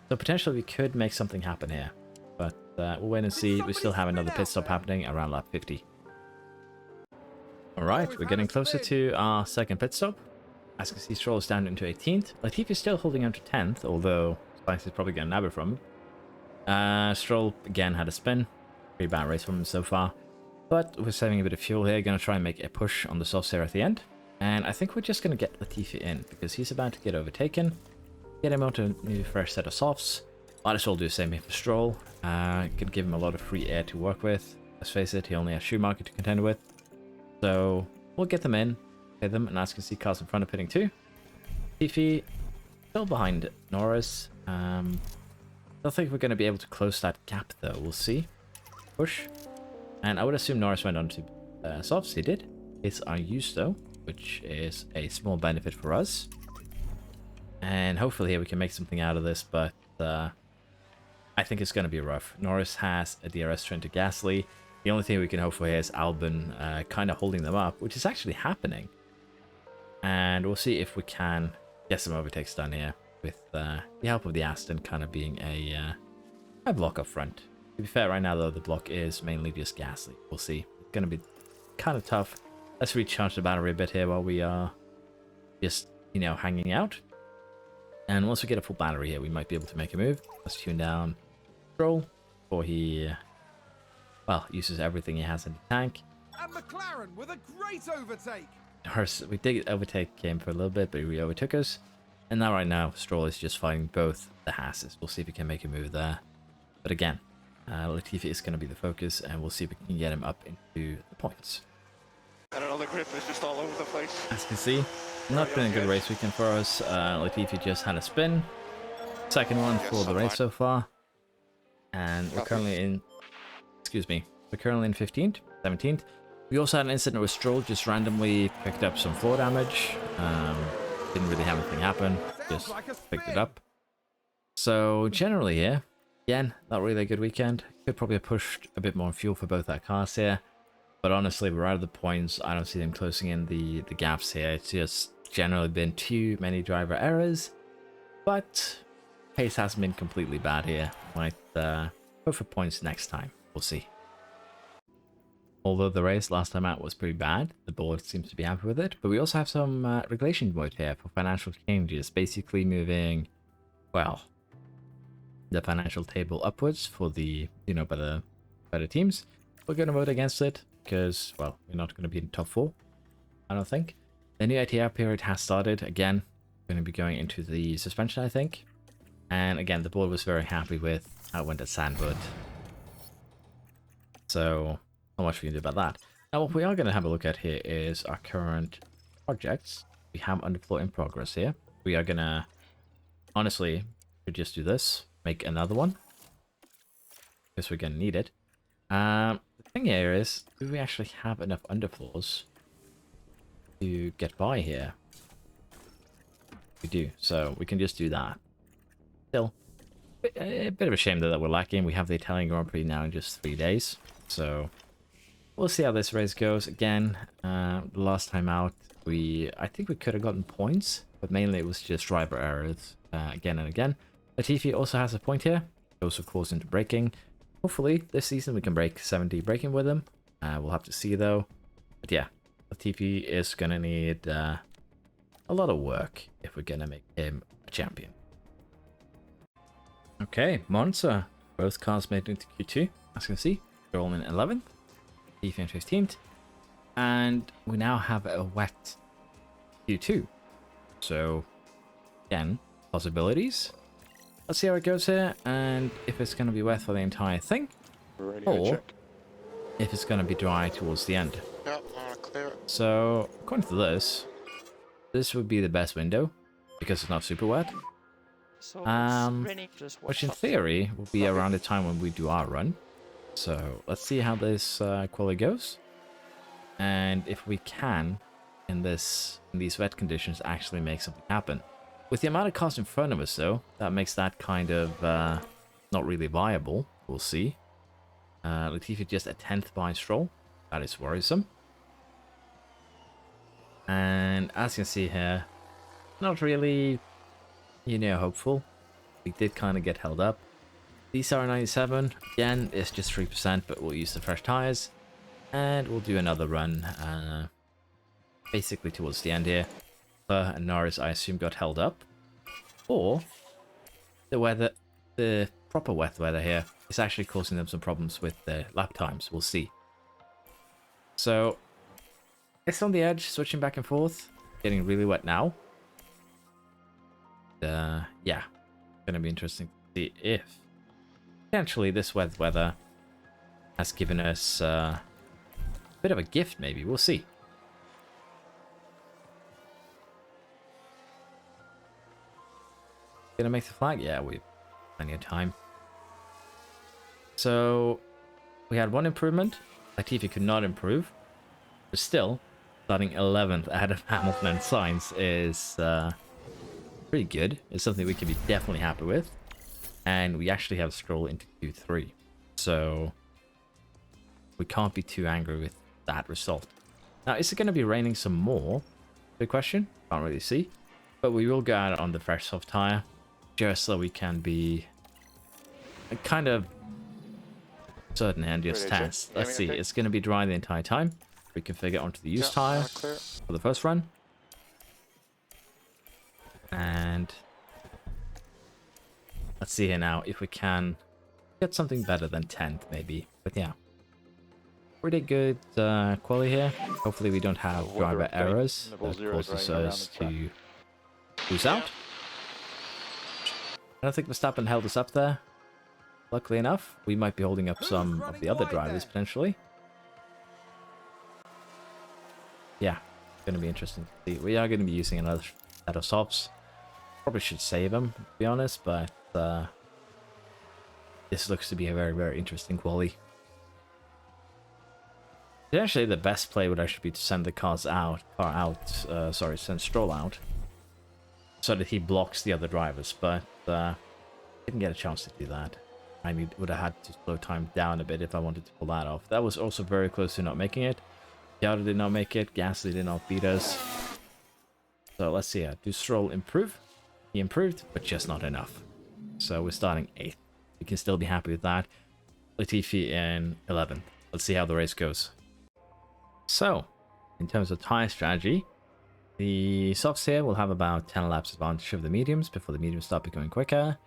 So potentially we could make something happen here. But we'll wait and see. We still have another pit stop happening around lap 50. Alright, we're getting closer to our second pit stop. As you can see, Stroll is down into 18th. Latifi is still holding on to 10th, although Spice is probably going to nab it from him. Stroll, again, had a spin. Pretty bad race from him so far. But we're saving a bit of fuel here. Going to try and make a push on the softs here at the end. And I think we're just going to get Latifi in, because he's about to get overtaken. Get him onto a new fresh set of softs. Might as well do the same here for Stroll. Could give him a lot of free air to work with. Let's face it, he only has Schumacher to contend with. So we'll get them in, hit them, and as you can see, cars in front of pitting too. Latifi still behind Norris. Don't think we're going to be able to close that gap though. We'll see. Push. And I would assume Norris went on to softs. He did. Hits are used though, which is a small benefit for us. And hopefully here we can make something out of this, but I think it's going to be rough. Norris has a DRS train to Gasly. The only thing we can hope for here is Albon kind of holding them up, which is actually happening. And we'll see if we can get some overtakes done here with the help of the Aston kind of being a block up front. To be fair, right now though, the block is mainly just Gasly. We'll see. It's going to be kind of tough. Let's recharge the battery a bit here while we are just, hanging out. And once we get a full battery here, we might be able to make a move. Let's tune down Stroll before he, uses everything he has in the tank. And McLaren with a great overtake. We did overtake him for a little bit, but he overtook us. And now right now, Stroll is just fighting both the Hasses. We'll see if we can make a move there. But again, Latifi is going to be the focus, and we'll see if we can get him up into the points. I don't know, the grip is just all over the place. As you can see, not been a good race weekend for us. Latifi just had a spin. Second one for the race so far. And we're currently in... We're currently in 15th, 17th. We also had an incident where Stroll just randomly picked up some floor damage. Didn't really have anything happen. Just picked it up. So generally here, again, not really a good weekend. Could probably have pushed a bit more fuel for both our cars here. But honestly, we're out of the points. I don't see them closing in the gaps here. It's just generally been too many driver errors. But pace hasn't been completely bad here. Might go for points next time. We'll see. Although the race last time out was pretty bad, the board seems to be happy with it. But we also have some regulation mode here for financial changes, basically moving, well, the financial table upwards for the, better teams. We're going to vote against it because, well, we're not going to be in top 4, I don't think. The new ATR period has started. Again, we're going to be going into the suspension, I think. And again, the board was very happy with how it went at Sandwood. So, not much we can do about that. Now, what we are going to have a look at here is our current projects. We have underfloor in progress here. We are going to, honestly, we just do this. Make another one. Because we're going to need it. The thing here is, do we actually have enough underfloors to get by here? We do, so we can just do that. Still, a bit of a shame that we're lacking. We have the Italian Grand Prix now in just 3 days, so we'll see how this race goes. Again, last time out, I think we could have gotten points, but mainly it was just driver errors again and again. Latifi also has a point here. Goes, of course, into braking. Hopefully, this season we can break 70 braking with him. We'll have to see, though. But yeah, Latifi is going to need a lot of work if we're going to make him a champion. Okay, Monza. Both cars made into Q2, as you can see. They're all in 11th, Latifi in 15th. And we now have a wet Q2. So, again, possibilities. Let's see how it goes here, and if it's going to be wet for the entire thing, or if it's going to be dry towards the end. Yeah, clear it. So, according to this would be the best window, because it's not super wet. So it's raining, just Which watch in out. theory will be around the time when we do our run. So, let's see how this quali goes. And if we can, in these wet conditions, actually make something happen. With the amount of cars in front of us, though, that makes that kind of not really viable. We'll see. Latifi just a 10th by Stroll. That is worrisome. And as you can see here, not really, hopeful. We did kind of get held up. DCR97, again, is just 3%, but we'll use the fresh tires. And we'll do another run, basically towards the end here. And Norris, I assume, got held up, or the proper wet weather here is actually causing them some problems with their lap times. We'll see. So it's on the edge, switching back and forth, getting really wet now. Yeah, gonna be interesting to see if potentially this wet weather has given us a bit of a gift. Maybe we'll see. Gonna make the flag? Yeah, we've plenty of time. So we had one improvement. Latifi could not improve, but still, starting 11th ahead of Hamilton and Sainz is pretty good. It's something we can be definitely happy with, and we actually have Stroll into Q3, so we can't be too angry with that result. Now, is it going to be raining some more? Good question. Can't really see, but we will go out on the fresh soft tire, just so we can be kind of certain and just test. Let's see, it's going to be dry the entire time. We can figure onto the used tire for the first run. And let's see here now if we can get something better than 10th maybe. But yeah, pretty good quality here. Hopefully we don't have driver errors that causes us to lose out. I don't think Verstappen held us up there. Luckily enough, we might be holding up some of the other drivers potentially. Yeah, going to be interesting to see. We are going to be using another set of softs. Probably should save them, to be honest, but this looks to be a very, very interesting quali. Actually, the best play would actually be to send the send Stroll out, so that he blocks the other drivers, but didn't get a chance to do that. I would have had to slow time down a bit if I wanted to pull that off. That was also very close to not making it. Yada did not make it. Gasly did not beat us. So let's see. Do Stroll improve? He improved, but just not enough. So we're starting 8th. We can still be happy with that. Latifi in 11th. Let's see how the race goes. So, in terms of tire strategy, the softs here will have about 10 laps advantage of the mediums before the mediums start becoming quicker.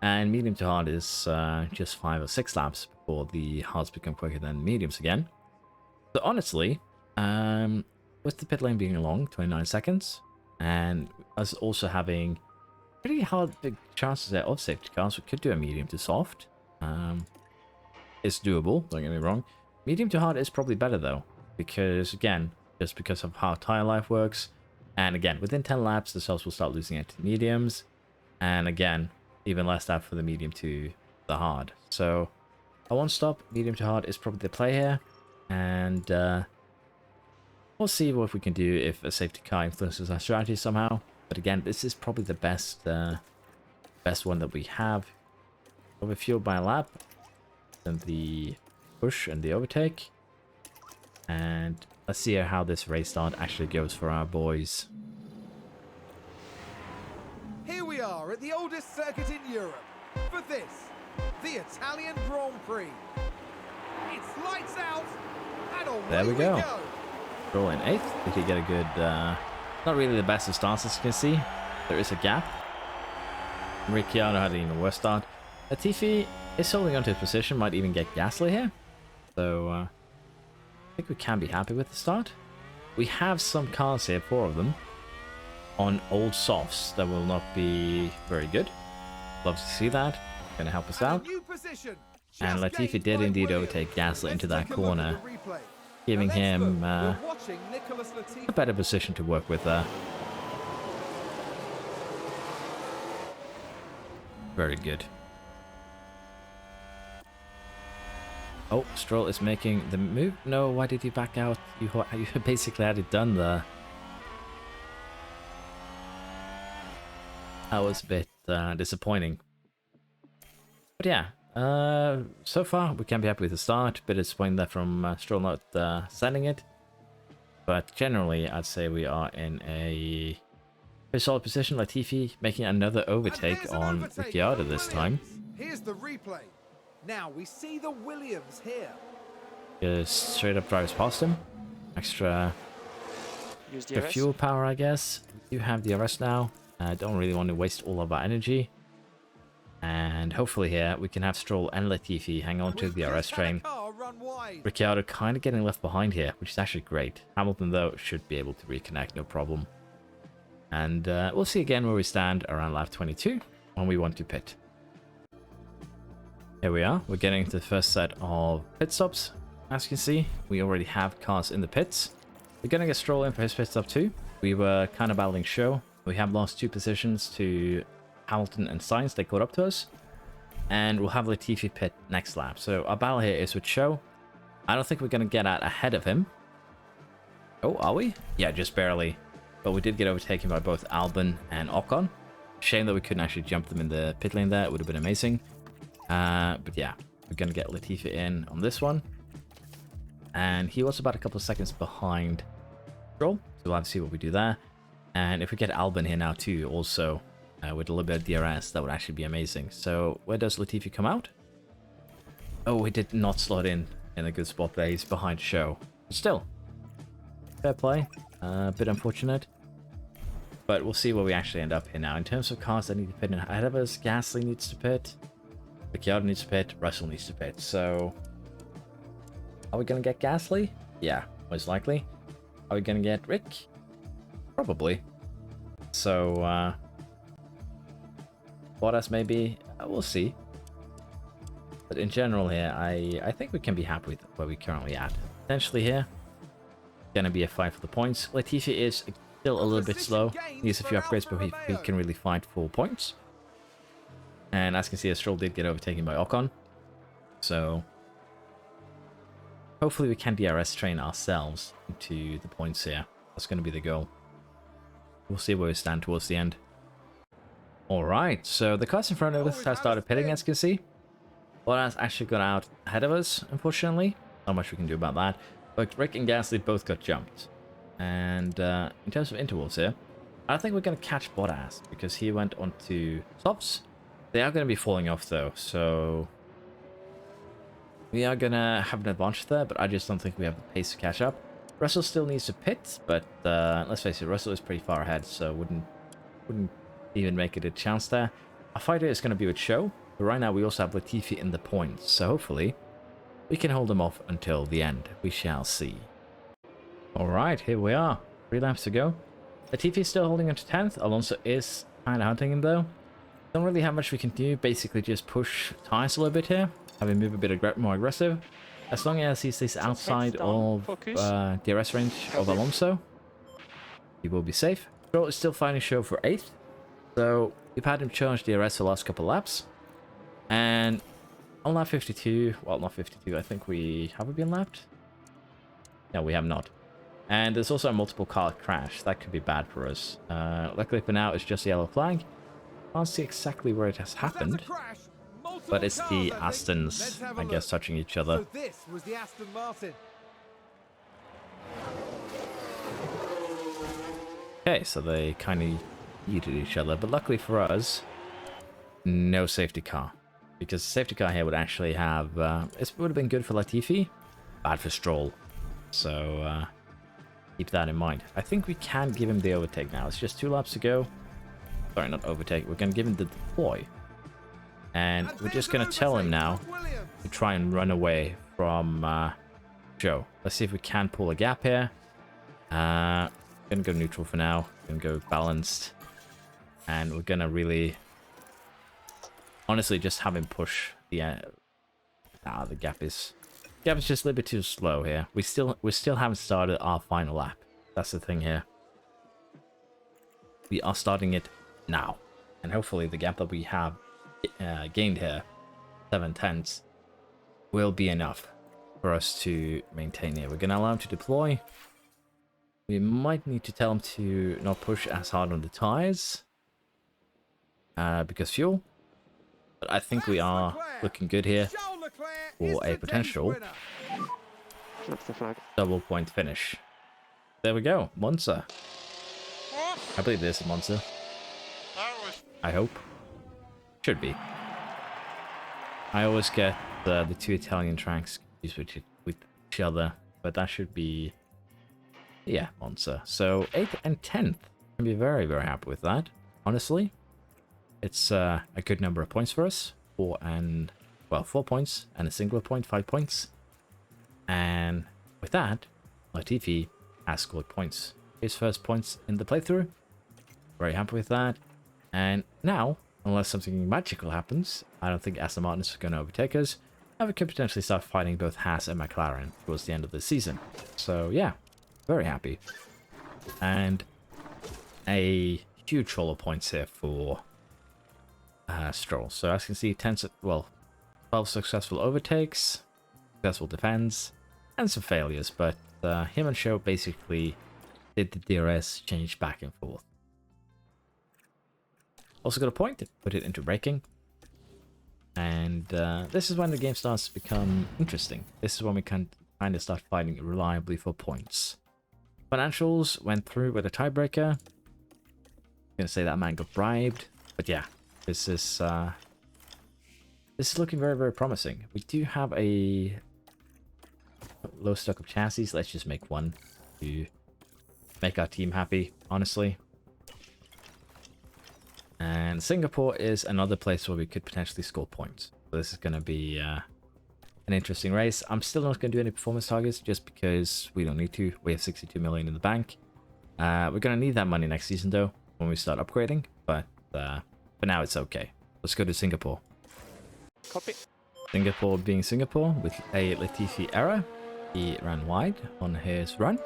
And medium to hard is just 5 or 6 laps before the hards become quicker than mediums again. So honestly, with the pit lane being long, 29 seconds, and us also having pretty hard big chances there of safety cars, we could do a medium to soft. It's doable, don't get me wrong. Medium to hard is probably better though, because again, just because of how tire life works, and again, within 10 laps, the softs will start losing it to mediums, and again, even less that for the medium to the hard. So a one stop medium to hard is probably the play here, and we'll see what we can do if a safety car influences our strategy somehow. But again, this is probably the best one that we have. Overfueled by a lap, then the push and the overtake, and let's see how this race start actually goes for our boys. Here we are at the oldest circuit in Europe for this, the Italian Grand Prix. It's lights out, and away There we go. go. Stroll in 8th. Did he get a good, not really the best of starts as you can see. There is a gap. Ricciardo had an even worse start. Latifi is holding onto his position, might even get Gasly here. So, I think we can be happy with the start. We have some cars here, 4 of them, on old softs that will not be very good. Love to see that. Going to help us out. And Latifi did indeed overtake Gasly into that corner, giving him a better position to work with there. Very good. Oh, Stroll is making the move. No, why did he back out? You basically had it done there. That was a bit disappointing. But yeah, so far we can be happy with the start. Bit disappointing that from Stroll not sending it. But generally, I'd say we are in a pretty solid position. Latifi making another overtake on Ricciardo this time. Here's the replay. Now we see the Williams here. Just straight up drives past him. Extra fuel power, I guess. You have the DRS now. I don't really want to waste all of our energy. And hopefully here we can have Stroll and Latifi hang on to the DRS train. Ricciardo kind of getting left behind here, which is actually great. Hamilton, though, should be able to reconnect, no problem. And we'll see again where we stand around lap 22 when we want to pit. Here we are. We're getting to the first set of pit stops. As you can see, we already have cars in the pits. We're going to get Stroll in for his pit stop too. We were kind of battling show. We have lost 2 positions to Hamilton and Sainz. They caught up to us. And we'll have Latifi pit next lap. So our battle here is with show. I don't think we're going to get out ahead of him. Oh, are we? Yeah, just barely. But we did get overtaken by both Albon and Ocon. Shame that we couldn't actually jump them in the pit lane there. It would have been amazing. But yeah, we're going to get Latifi in on this one. And he was about a couple of seconds behind Stroll. So we'll have to see what we do there. And if we get Albon here now too, also with a little bit of DRS, that would actually be amazing. So where does Latifi come out? Oh, he did not slot in a good spot there. He's behind show. But still, fair play. A bit unfortunate. But we'll see where we actually end up here now. In terms of cars that need to pit in ahead of us, Gasly needs to pit. Ricciardo needs to pit. Russell needs to pit. So, are we going to get Gasly? Yeah, most likely. Are we going to get Rick? Probably. So, Bottas maybe. We'll see. But in general here, I think we can be happy with where we're currently at. Potentially here, going to be a fight for the points. Latifi is still a little bit slow. Needs a few upgrades, but he can really fight for points. And as you can see, Stroll did get overtaken by Ocon. So hopefully we can DRS train ourselves into the points here. That's going to be the goal. We'll see where we stand towards the end. Alright, so the cars in front of us have started pitting, as you can see. Bottas actually got out ahead of us, unfortunately. Not much we can do about that. But Rick and Gasly both got jumped. And in terms of intervals here, I think we're going to catch Bottas because he went on to softs. They are going to be falling off though, so we are going to have an advantage there, but I just don't think we have the pace to catch up. Russell still needs to pit, but let's face it, Russell is pretty far ahead, so wouldn't even make it a chance there. Our fighter is going to be with Show, but right now we also have Latifi in the points, so hopefully we can hold him off until the end. We shall see. Alright, here we are. 3 laps to go. Latifi is still holding on to 10th. Alonso is kind of hunting him though. Don't really have much we can do. Basically just push tires a little bit here. Have him move a bit more aggressive. As long as he stays outside of DRS range of Alonso, he will be safe. Stroll is still fighting Show for 8th. So we've had him charge DRS the last couple laps. And on lap 52, well not 52, I think have we been lapped? No, we have not. And there's also a multiple car crash. That could be bad for us. Luckily for now, it's just a yellow flag. Can't see exactly where it has happened. But it's the Astons, I guess, touching each other. So this was the Aston Martin. Okay, so they kind of yeeted each other. But luckily for us, no safety car. Because the safety car here would actually have... it would have been good for Latifi, bad for Stroll. So keep that in mind. I think we can give him the overtake now. It's just 2 laps to go. Sorry, not overtake. We're going to give him the deploy. And we're just going to tell him now to try and run away from Joe. Let's see if we can pull a gap here. Going to go neutral for now. Going to go balanced. And we're going to really... honestly, just have him push the... the gap is... the gap is just a little bit too slow here. We still haven't started our final lap. That's the thing here. We are starting it now. And hopefully the gap that we have gained here, 7/10, will be enough for us to maintain here. We're going to allow him to deploy. We might need to tell him to not push as hard on the tires. Because fuel. But I think we are looking good here for a potential double point finish. There we go, Monza. I believe this is Monza. I hope. Should be. I always get the 2 Italian tracks confused with each other, but that should be, yeah, Monza. So 8th and 10th. Can be very, very happy with that. Honestly, it's a good number of points for us. 4 points and a singular point, 5 points. And with that, Latifi has scored points. His first points in the playthrough. Very happy with that. And now, unless something magical happens, I don't think Aston Martin is going to overtake us. And we could potentially start fighting both Haas and McLaren towards the end of the season. So yeah, very happy. And a huge haul of points here for Stroll. So as you can see, 12 successful overtakes, successful defense, and some failures. But him and Show basically did the DRS change back and forth. Also got a point, put it into braking. And this is when the game starts to become interesting. This is when we can kind of start fighting reliably for points. Financials went through with a tiebreaker. I'm gonna say that man got bribed. But yeah, this is looking very, very promising. We do have a low stock of chassis. Let's just make one to make our team happy, honestly. And Singapore is another place where we could potentially score points. So this is going to be an interesting race. I'm still not going to do any performance targets just because we don't need to. We have 62 million in the bank. We're going to need that money next season though, when we start upgrading. But for now, it's okay. Let's go to Singapore. Copy. Singapore being Singapore with a Latifi error. He ran wide on his run,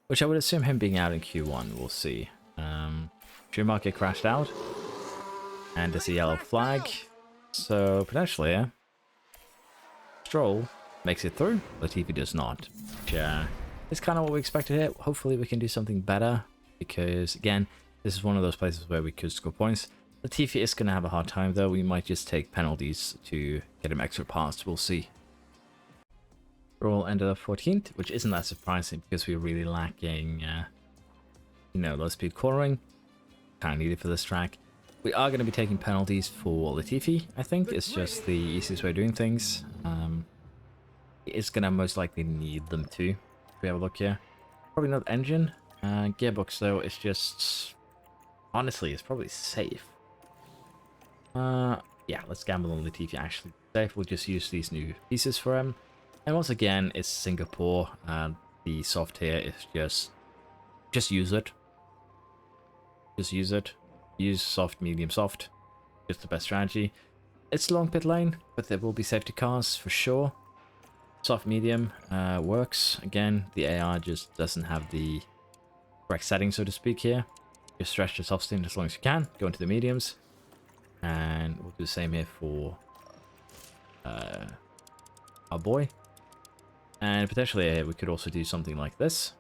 which I would assume him being out in Q1. We'll see. Schumacher crashed out, and there's a yellow flag, so potentially, yeah. Stroll makes it through, Latifi does not, which is kind of what we expected here. Hopefully we can do something better, because again, this is one of those places where we could score points. Latifi is going to have a hard time though. We might just take penalties to get him extra pass, we'll see. Stroll ended up 14th, which isn't that surprising because we're really lacking, low speed cornering. Kind of needed for this track. We are going to be taking penalties for Latifi, I think. It's just the easiest way of doing things. He is going to most likely need them to. we have a look here. Probably not engine. Gearbox though is just, honestly, it's probably safe. Yeah, let's gamble on Latifi actually safe. We'll just use these new pieces for him. And once again, it's Singapore. The soft here is just use it. Just use it. Use soft, medium, soft. Just the best strategy. It's long pit lane, but there will be safety cars for sure. Soft, medium works. Again, the AI just doesn't have the correct setting, so to speak, here. Just stretch the soft stint as long as you can. Go into the mediums. And we'll do the same here for our boy. And potentially we could also do something like this.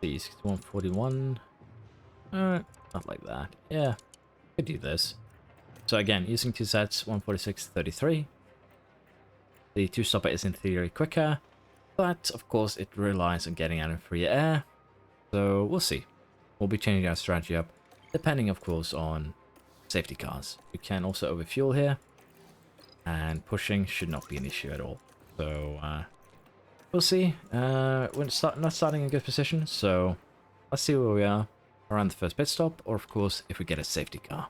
These 141. Not like that. Yeah, could do this. So again, using two sets, 146, 33. The two-stopper is in theory quicker, but of course it relies on getting out of free air. So we'll see. We'll be changing our strategy up, depending of course on safety cars. We can also overfuel here, and pushing should not be an issue at all. So we'll see. We're not starting in a good position, so let's see where we are around the first pit stop, or of course if we get a safety car.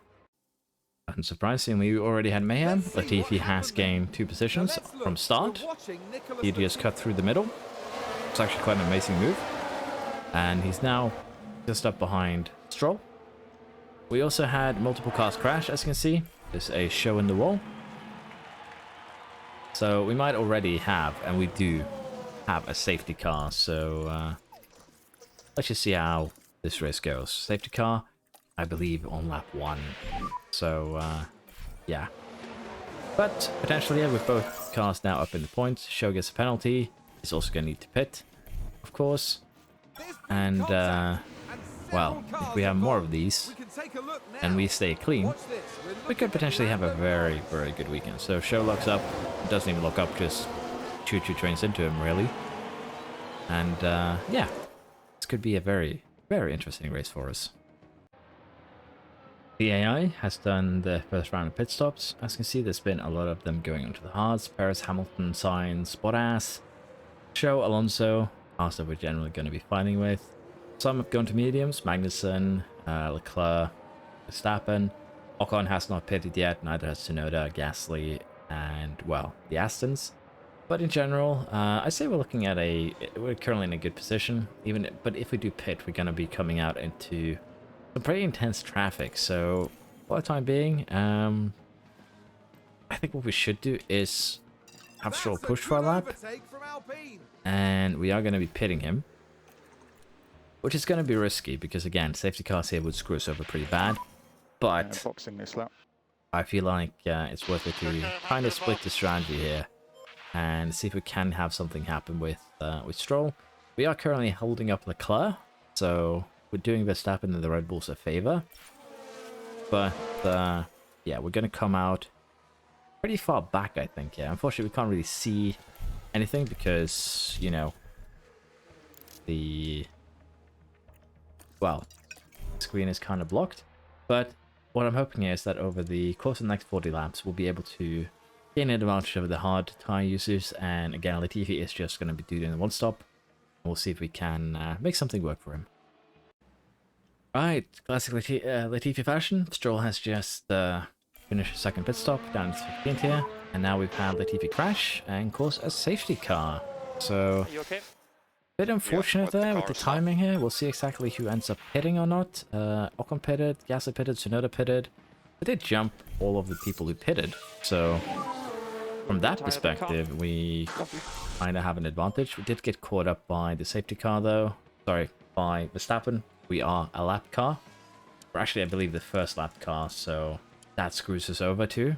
Unsurprisingly, we already had mayhem. Latifi has gained 2 positions from start. He just cut through the middle. It's actually quite an amazing move. And he's now just up behind Stroll. We also had multiple cars crash, as you can see. There's a show in the wall. So we might already have, and we do have a safety car. So let's just see how this race goes. Safety car, I believe, on lap 1. So, yeah. But, potentially, yeah, with both cars now up in the points, Show gets a penalty. He's also going to need to pit, of course. And, well, if we have more of these, and we stay clean, we could potentially have a very, very good weekend. So, Show locks up, doesn't even look up, just choo-choo trains into him, really. And, yeah, this could be a very, very interesting race for us. The AI has done the first round of pit stops. As you can see, there's been a lot of them going onto the hards. Paris, Hamilton, Sainz, Bottas, Show, Alonso, cars that we're generally going to be fighting with. Some have gone to mediums, Magnussen, Leclerc, Verstappen. Ocon has not pitted yet, neither has Tsunoda, Gasly, and, well, the Astons. But in general, I say we're currently in a good position. But if we do pit, we're going to be coming out into some pretty intense traffic. So for the time being, I think what we should do is have Stroll push for a lap, and we are going to be pitting him, which is going to be risky because, again, safety cars here would screw us over pretty bad. But boxing this lap. I feel like it's worth it to kind of split the strategy here and see if we can have something happen with Stroll. We are currently holding up Leclerc, so we're doing Verstappen and the Red Bulls a favor. But, yeah, we're going to come out pretty far back, I think. Yeah, unfortunately, we can't really see anything because, you know, the screen is kind of blocked. But what I'm hoping is that over the course of the next 40 laps, we'll be able to gain an advantage over the hard tire users. And again, Latifi is just going to be doing the one stop. We'll see if we can make something work for him. Right, classic Latifi fashion. Stroll has just finished his second pit stop down to 15th here. And now we've had Latifi crash and cause a safety car. So, Are you okay? bit unfortunate there with the timing here. We'll see exactly who ends up pitting or not. Ocon pitted, Gasly pitted, Tsunoda pitted. We did jump all of the people who pitted. So, from that perspective, we kind of have an advantage. We did get caught up by the safety car though. Sorry, by Verstappen. We are a lap car. We're actually, I believe, the first lap car, so that screws us over too.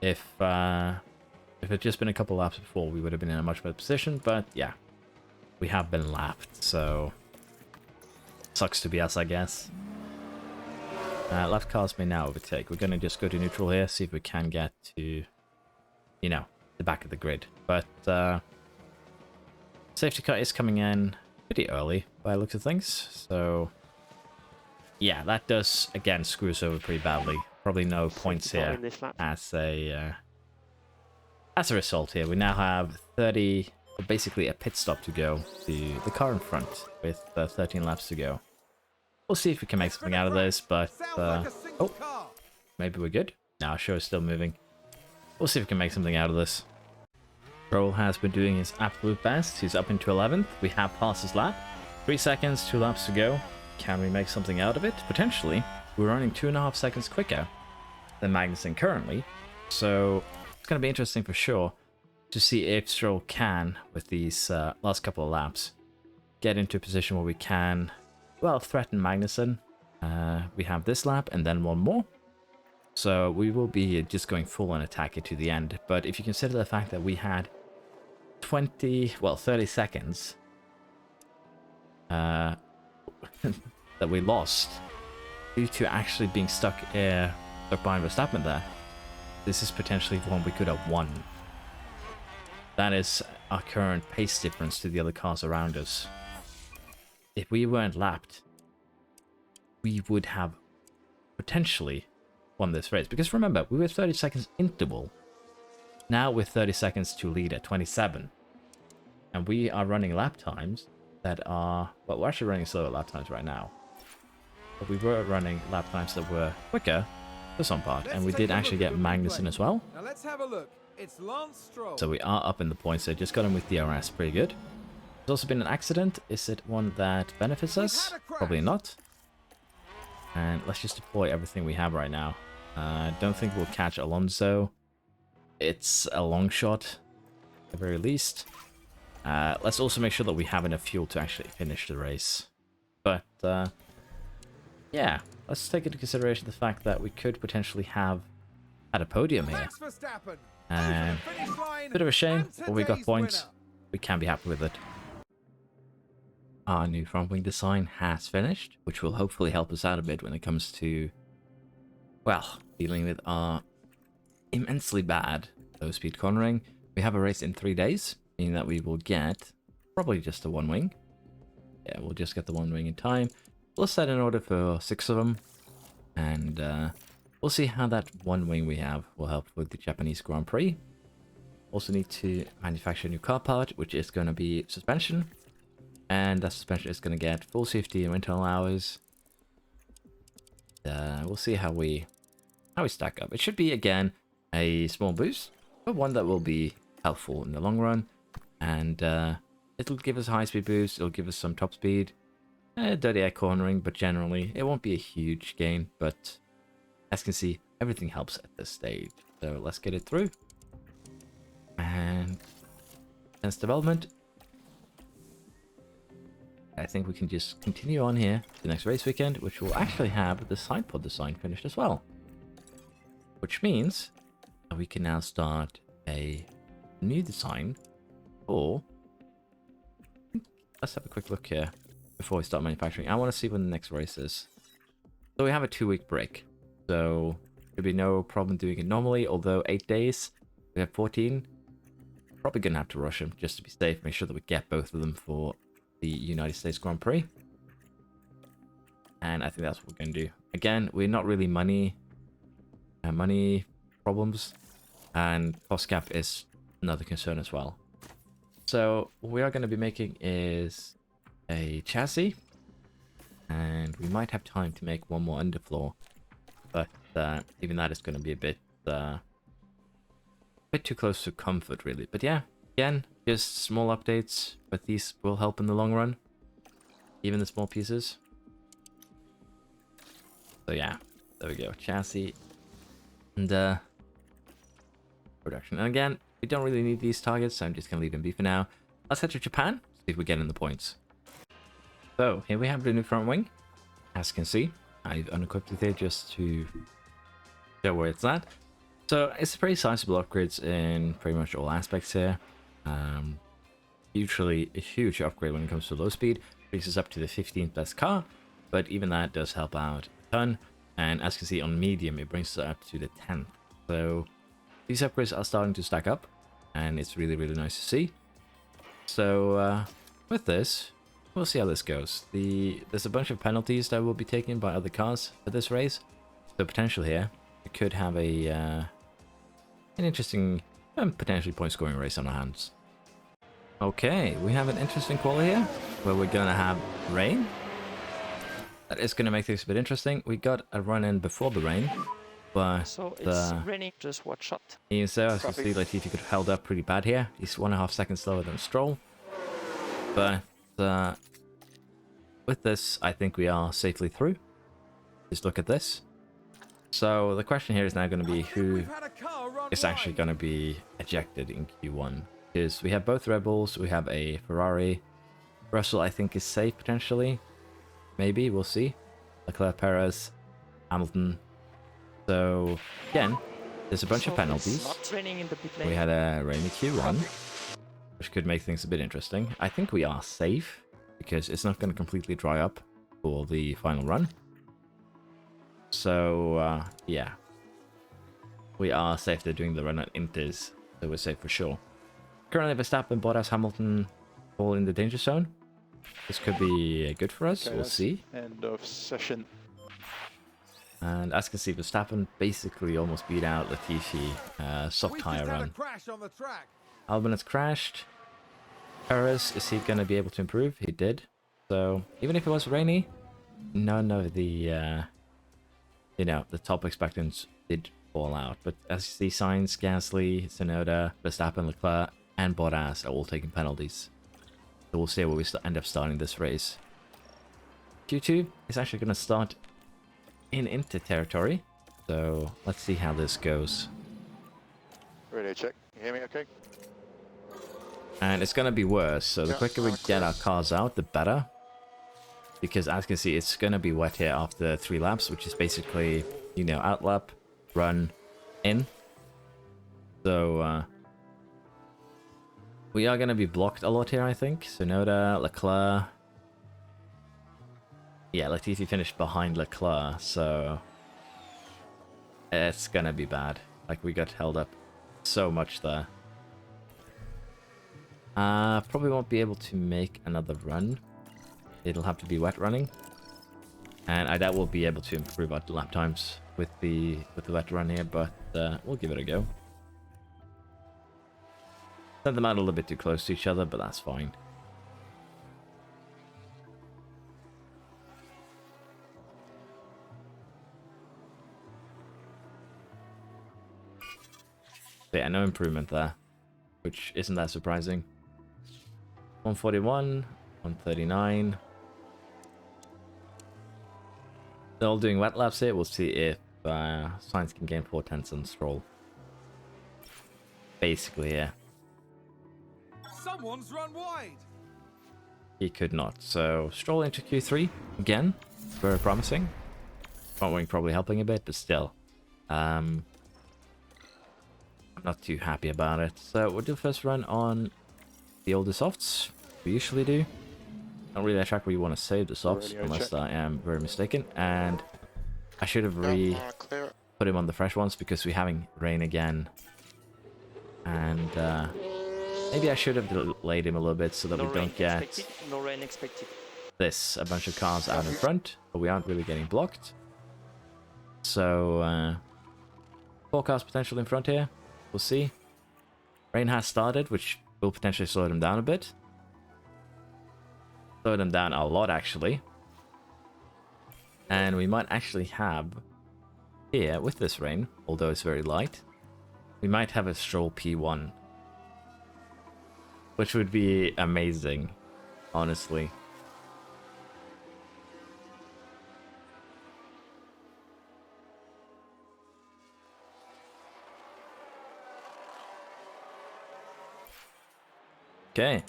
If it had just been a couple laps before, we would have been in a much better position, but yeah. We have been lapped, so sucks to be us, I guess. Left cars may now overtake. We're going to just go to neutral here, see if we can get to, you know, the back of the grid. But safety car is coming in pretty early by the looks of things. So, yeah, that does, again, screw us over pretty badly. Probably no points here as a result here. We now have 30 basically a pit stop to go to the car in front with 13 laps to go. We'll see if we can make something out of this, but oh, maybe we're good. No, our show is still moving. We'll see if we can make something out of this. Stroll has been doing his absolute best. He's up into 11th. We have passed his lap. 3 seconds, 2 laps to go. Can we make something out of it? Potentially. We're running 2.5 seconds quicker than Magnussen currently. So it's going to be interesting for sure to see if Stroll can, with these last couple of laps, get into a position where we can, well, threaten Magnussen. We have this lap and then one more. So we will be just going full on attack it to the end. But if you consider the fact that we had 30 seconds that we lost due to actually being stuck behind Verstappen there, this is potentially one we could have won. That is our current pace difference to the other cars around us. If we weren't lapped, we would have potentially won this race. Because remember, we were 30 seconds interval. Now we're 30 seconds to lead at 27. And we are running lap times that are... Well, we're actually running slower lap times right now. But we were running lap times that were quicker for some part. And we did actually get Magnussen as well. Now let's have a look. It's Lance Stroll. So we are up in the points. So just got him with DRS. Pretty good. There's also been an accident. Is it one that benefits us? Probably not. And let's just deploy everything we have right now. Don't think we'll catch Alonso. It's a long shot, at the very least. Let's also make sure that we have enough fuel to actually finish the race. But, yeah, let's take into consideration the fact that we could potentially have had a podium here. And bit of a shame, but we got points. We can be happy with it. Our new front wing design has finished, which will hopefully help us out a bit when it comes to, well, dealing with our immensely bad low-speed cornering. We have a race in 3 days, meaning that we will get probably just the one wing. Yeah, we'll just get the one wing in time. We'll set an order for 6 of them, and we'll see how that one wing we have will help with the Japanese Grand Prix. Also need to manufacture a new car part, which is going to be suspension. And that suspension is going to get full safety and internal hours. We'll see how we stack up. It should be, again, a small boost, but one that will be helpful in the long run. And it'll give us a high-speed boost. It'll give us some top speed. Dirty air cornering, but generally it won't be a huge gain. But as you can see, everything helps at this stage. So let's get it through. And advanced development. I think we can just continue on here to the next race weekend, which will actually have the Sidepod design finished as well. Which means that we can now start a new design for... Let's have a quick look here before we start manufacturing. I want to see when the next race is. So we have a 2-week break. So there'll be no problem doing it normally, although 8 days. We have 14. Probably going to have to rush them just to be safe. Make sure that we get both of them for the United States Grand Prix. And I think that's what we're going to do. Again, we're not really money problems, and cost cap is another concern as well. So what we are going to be making is a chassis, and we might have time to make one more underfloor, but even that is going to be a bit too close to comfort, really. But yeah, again, just small updates, but these will help in the long run, even the small pieces. So yeah, there we go, chassis and production. And again, we don't really need these targets, so I'm just gonna leave them be for now. Let's head to Japan, see if we get in the points. So here we have the new front wing. As you can see, I've unequipped it here just to show where it's at. So it's a pretty sizable upgrades in pretty much all aspects here. Usually a huge upgrade when it comes to low speed. Brings us up to the 15th best car, but even that does help out a ton. And as you can see on medium, it brings us up to the 10th. So these upgrades are starting to stack up, and it's really, really nice to see. So with this, we'll see how this goes. There's a bunch of penalties that will be taken by other cars for this race. So potential here, we could have an interesting and potentially point scoring race on our hands. Okay, we have an interesting quali here where we're gonna have rain. That is gonna make things a bit interesting. We got a run in before the rain, but So it's raining, just watch out. even so, as you Copy. see, Latifi could have held up pretty bad here. He's 1.5 seconds slower than Stroll. But with this, I think we are safely through. Just look at this. So the question here is now going to be who We've had a car run is actually wide. going to be ejected in Q1. Because we have both Red Bulls, we have a Ferrari. Russell, I think, is safe potentially. Maybe, we'll see. Leclerc, Perez, Hamilton. So, again, there's a bunch of So penalties. It's not raining in the pit lane. We had a rainy Q1, which could make things a bit interesting. I think we are safe, because it's not going to completely dry up for the final run. So, yeah. We are safe. They're doing the run at Inters, so we're safe for sure. Currently, Verstappen, Bottas, Hamilton, all in the danger zone. This could be good for us. Okay, We'll that's see. End of session. And as you can see, Verstappen basically almost beat out Latifi. Soft We've tire just had a run. crash on the track. Albon has crashed. Perez, is he going to be able to improve? He did. So, even if it was rainy, none of the, the top expectants did fall out. But as you see, Sainz, Gasly, Tsunoda, Verstappen, Leclerc, and Bottas are all taking penalties. So we'll see where we end up starting this race. Q2 is actually going to start in Inter territory. So let's see how this goes. Radio check. You hear me okay? And it's going to be worse. So the Yeah, quicker we get our cars out, the better. Because as you can see, it's going to be wet here after 3 laps, which is basically, out lap, run, in. So, we are going to be blocked a lot here, I think. Tsunoda, Leclerc. Yeah, Latifi finished behind Leclerc, so it's going to be bad. Like, we got held up so much there. Probably won't be able to make another run. It'll have to be wet running. And I doubt we'll be able to improve our lap times with the wet run here, but we'll give it a go. Sent them out a little bit too close to each other, but that's fine. But yeah, no improvement there, which isn't that surprising. 141, 139. They're all doing wet laps here. We'll see if Sainz can gain 4/10 on Stroll. Basically, yeah. Someone's run wide. He could not. So Stroll into Q3 again. Very promising. Front wing probably helping a bit, but still. I'm not too happy about it. So we'll do the first run on the older softs. We usually do. Not really a track where you want to save the softs, Radio unless check. I am very mistaken. And I should have Clear. put him on the fresh ones because we're having rain again. And maybe I should have delayed him a little bit so that No we rain don't get expected. No rain expected. a bunch of cars out in front, but we aren't really getting blocked. So 4 cars potential in front here. We'll see. Rain has started, which will potentially slow them down a bit. Slow them down a lot, actually. And we might actually have here, with this rain, although it's very light, we might have a Stroll P1. Which would be amazing, honestly. Okay.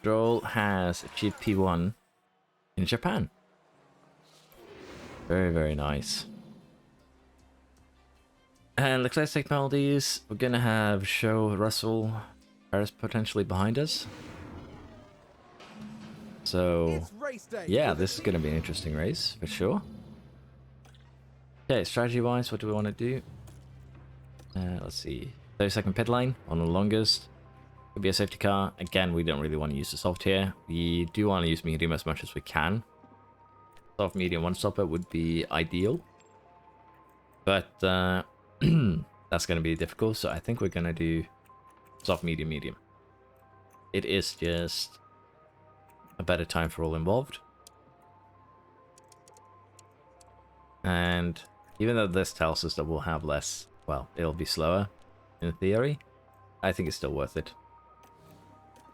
Stroll has achieved P1 in Japan. Very, very nice. And the classic penalties, we're gonna have Show, Russell, Paris potentially behind us. So, It's race day. yeah, this is gonna be an interesting race, for sure. Okay, strategy-wise, what do we want to do? Let's see. 30-second pit lane on the longest. Could be a safety car. Again, we don't really want to use the soft here. We do want to use medium as much as we can. Soft, medium, one stopper would be ideal. But that's going to be difficult, so I think we're going to do Soft, medium, medium. It is just a better time for all involved. And even though this tells us that we'll have less, well, it'll be slower in theory, I think it's still worth it.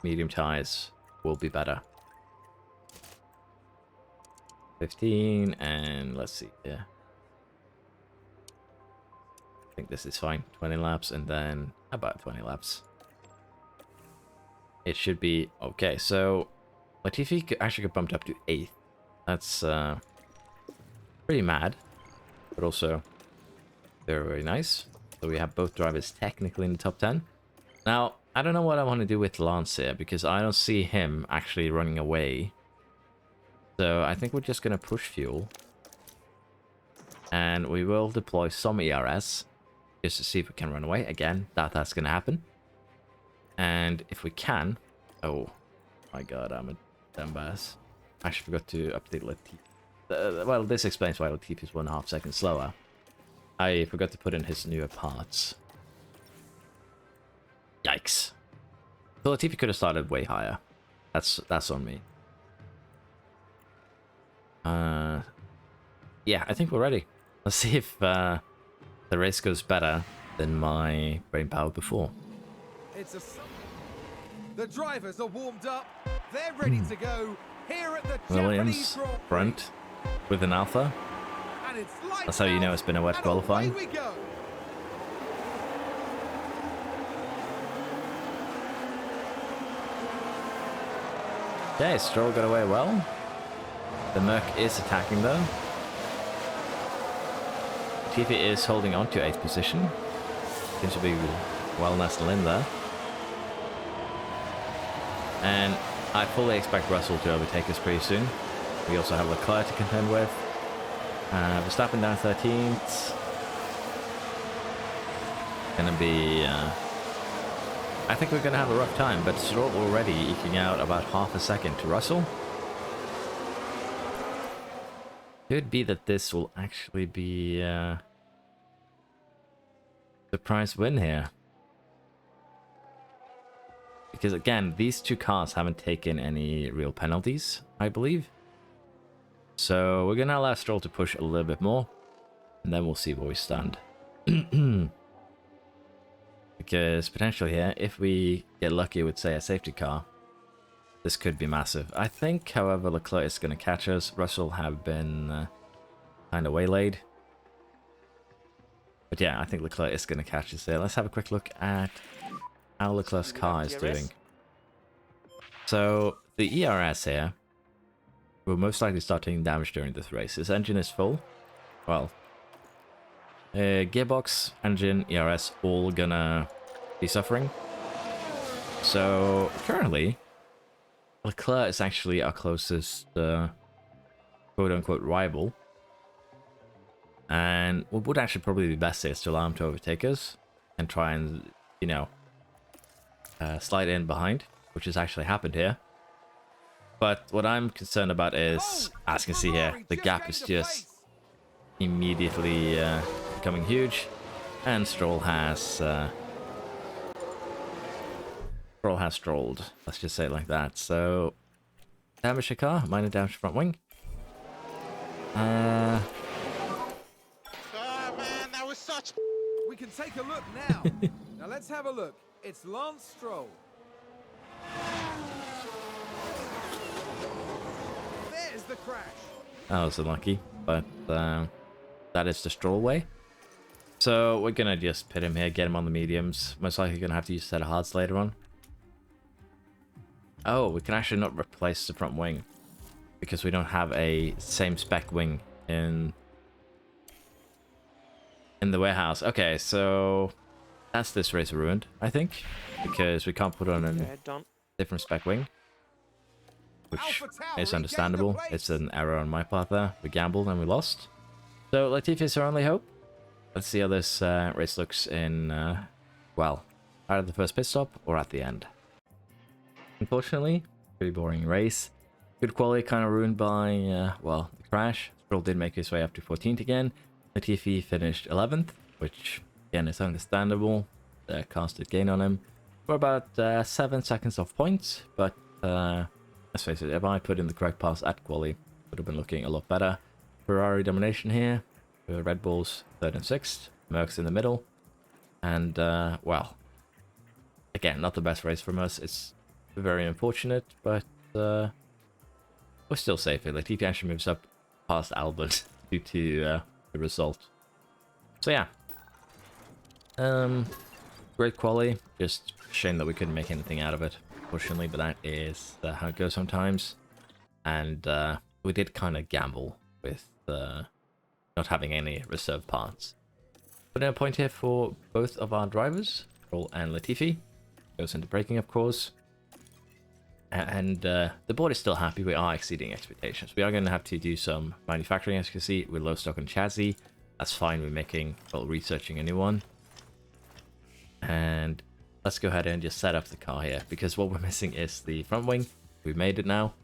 Medium tires will be better. 15, and let's see here. I think this is fine. 20 laps, and then about 20 laps. It should be okay. So Latifi actually got bumped up to 8th. That's pretty mad, but also very, very nice. So we have both drivers technically in the top 10. Now, I don't know what I want to do with Lance here, because I don't see him actually running away. So I think we're just going to push fuel. And we will deploy some ERS, just to see if we can run away. Again, that's going to happen. And if we can... Oh my god, I'm a dumbass. I actually forgot to update Latifi. Well, this explains why Latifi is 1.5 seconds slower. I forgot to put in his newer parts. Yikes. So Latifi could have started way higher. That's on me. Yeah, I think we're ready. Let's see if the race goes better than my brain power before. The drivers are warmed up. They're ready to go here at the Williams Japanese Grand Prix. front with an alpha. And it's lights That's how you know it's been a wet out, qualifying. and away we go. Okay, Stroll got away well. The Merc is attacking though. Latifi is holding on to 8th position. Seems to be well nestled in there. And I fully expect Russell to overtake us pretty soon. We also have Leclerc to contend with. Verstappen down 13th. Gonna be... I think we're gonna have a rough time, but Stroll already eking out about half a second to Russell. Could be that this will actually be a surprise win here. Because again, these two cars haven't taken any real penalties, I believe. So we're going to allow Stroll to push a little bit more, and then we'll see where we stand. Because potentially here, if we get lucky with, say, a safety car, this could be massive. I think, however, Leclerc is going to catch us. Russell have been kind of waylaid. But yeah, I think Leclerc is going to catch us there. Let's have a quick look at how Leclerc's car is doing. So the ERS here will most likely start taking damage during this race. His engine is full. Well, gearbox, engine, ERS, all gonna be suffering. So currently, Leclerc is actually our closest quote-unquote rival. And what would actually probably be best is to allow him to overtake us and try and, you know, slide in behind, which has actually happened here. But what I'm concerned about is, as you can see here, the gap is just immediately becoming huge, and Stroll has strolled. Let's just say it like that. So, damage to car, minor damage to front wing. Man, that was such... We can take a look now. Now let's have a look. It's Lance Stroll. There's the crash. That was unlucky, but that is the Stroll way. So we're gonna just pit him here, get him on the mediums. Most likely gonna have to use a set of hards later on. Oh, we can actually not replace the front wing because we don't have a same spec wing in the warehouse. Okay, so that's this race ruined, I think, because we can't put on a different spec wing, which is understandable. It's an error on my part there. We gambled and we lost. So Latifi is our only hope. Let's see how this race looks in, well, either the first pit stop or at the end. Unfortunately, pretty boring race. Good quality kind of ruined by, well, the crash. Stroll did make his way up to 14th again. Latifi finished 11th, which again is understandable. The cars did gain on him. We're about 7 seconds off points, but let's face it, if I put in the correct pass at quali, it would have been looking a lot better. Ferrari domination here, Red Bull's 3rd and 6th, Merck's in the middle, and well, again, not the best race from us. It's very unfortunate, but we're still safe here. Latifi actually moves up past Albert due to the result. So yeah, great quali, just shame that we couldn't make anything out of it, unfortunately, but that is how it goes sometimes. And we did kind of gamble with not having any reserve parts. Put in a point here for both of our drivers, Stroll and Latifi. Goes into braking, of course. And the board is still happy. We are exceeding expectations. We are going to have to do some manufacturing, as you can see, with low stock and chassis. That's fine. We're making, well, researching a new one. And let's go ahead and just set up the car here, because what we're missing is the front wing. We've made it now.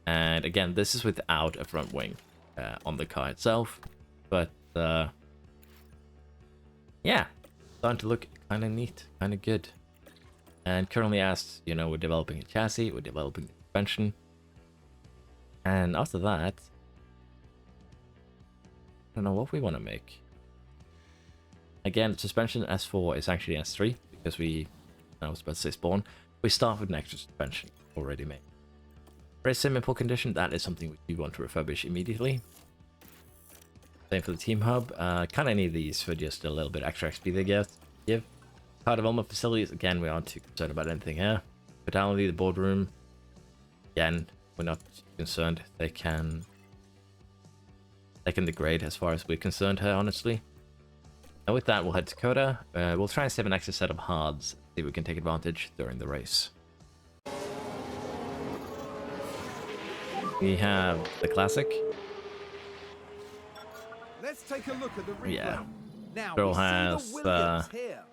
And again, this is without a front wing on the car itself. But yeah, starting to look kind of neat, kind of good. And currently, as you know, we're developing a chassis, we're developing the suspension. And after that, I don't know what we want to make. Again, the suspension S4 is actually S3, because I was about to say spawn. We start with an extra suspension already made. Race sim in poor condition, that is something we do want to refurbish immediately. Same for the team hub. Kind of need these for just a little bit extra XP they give. Car development facilities, again, we aren't too concerned about anything here. Fatality, the boardroom, again, we're not concerned. They can degrade as far as we're concerned here, honestly. And with that, we'll head to Coda. We'll try and save an extra set of hards, see if we can take advantage during the race. We have the classic. Let's take a look at the replay. Yeah. Now Stroll we see has, the Williams here.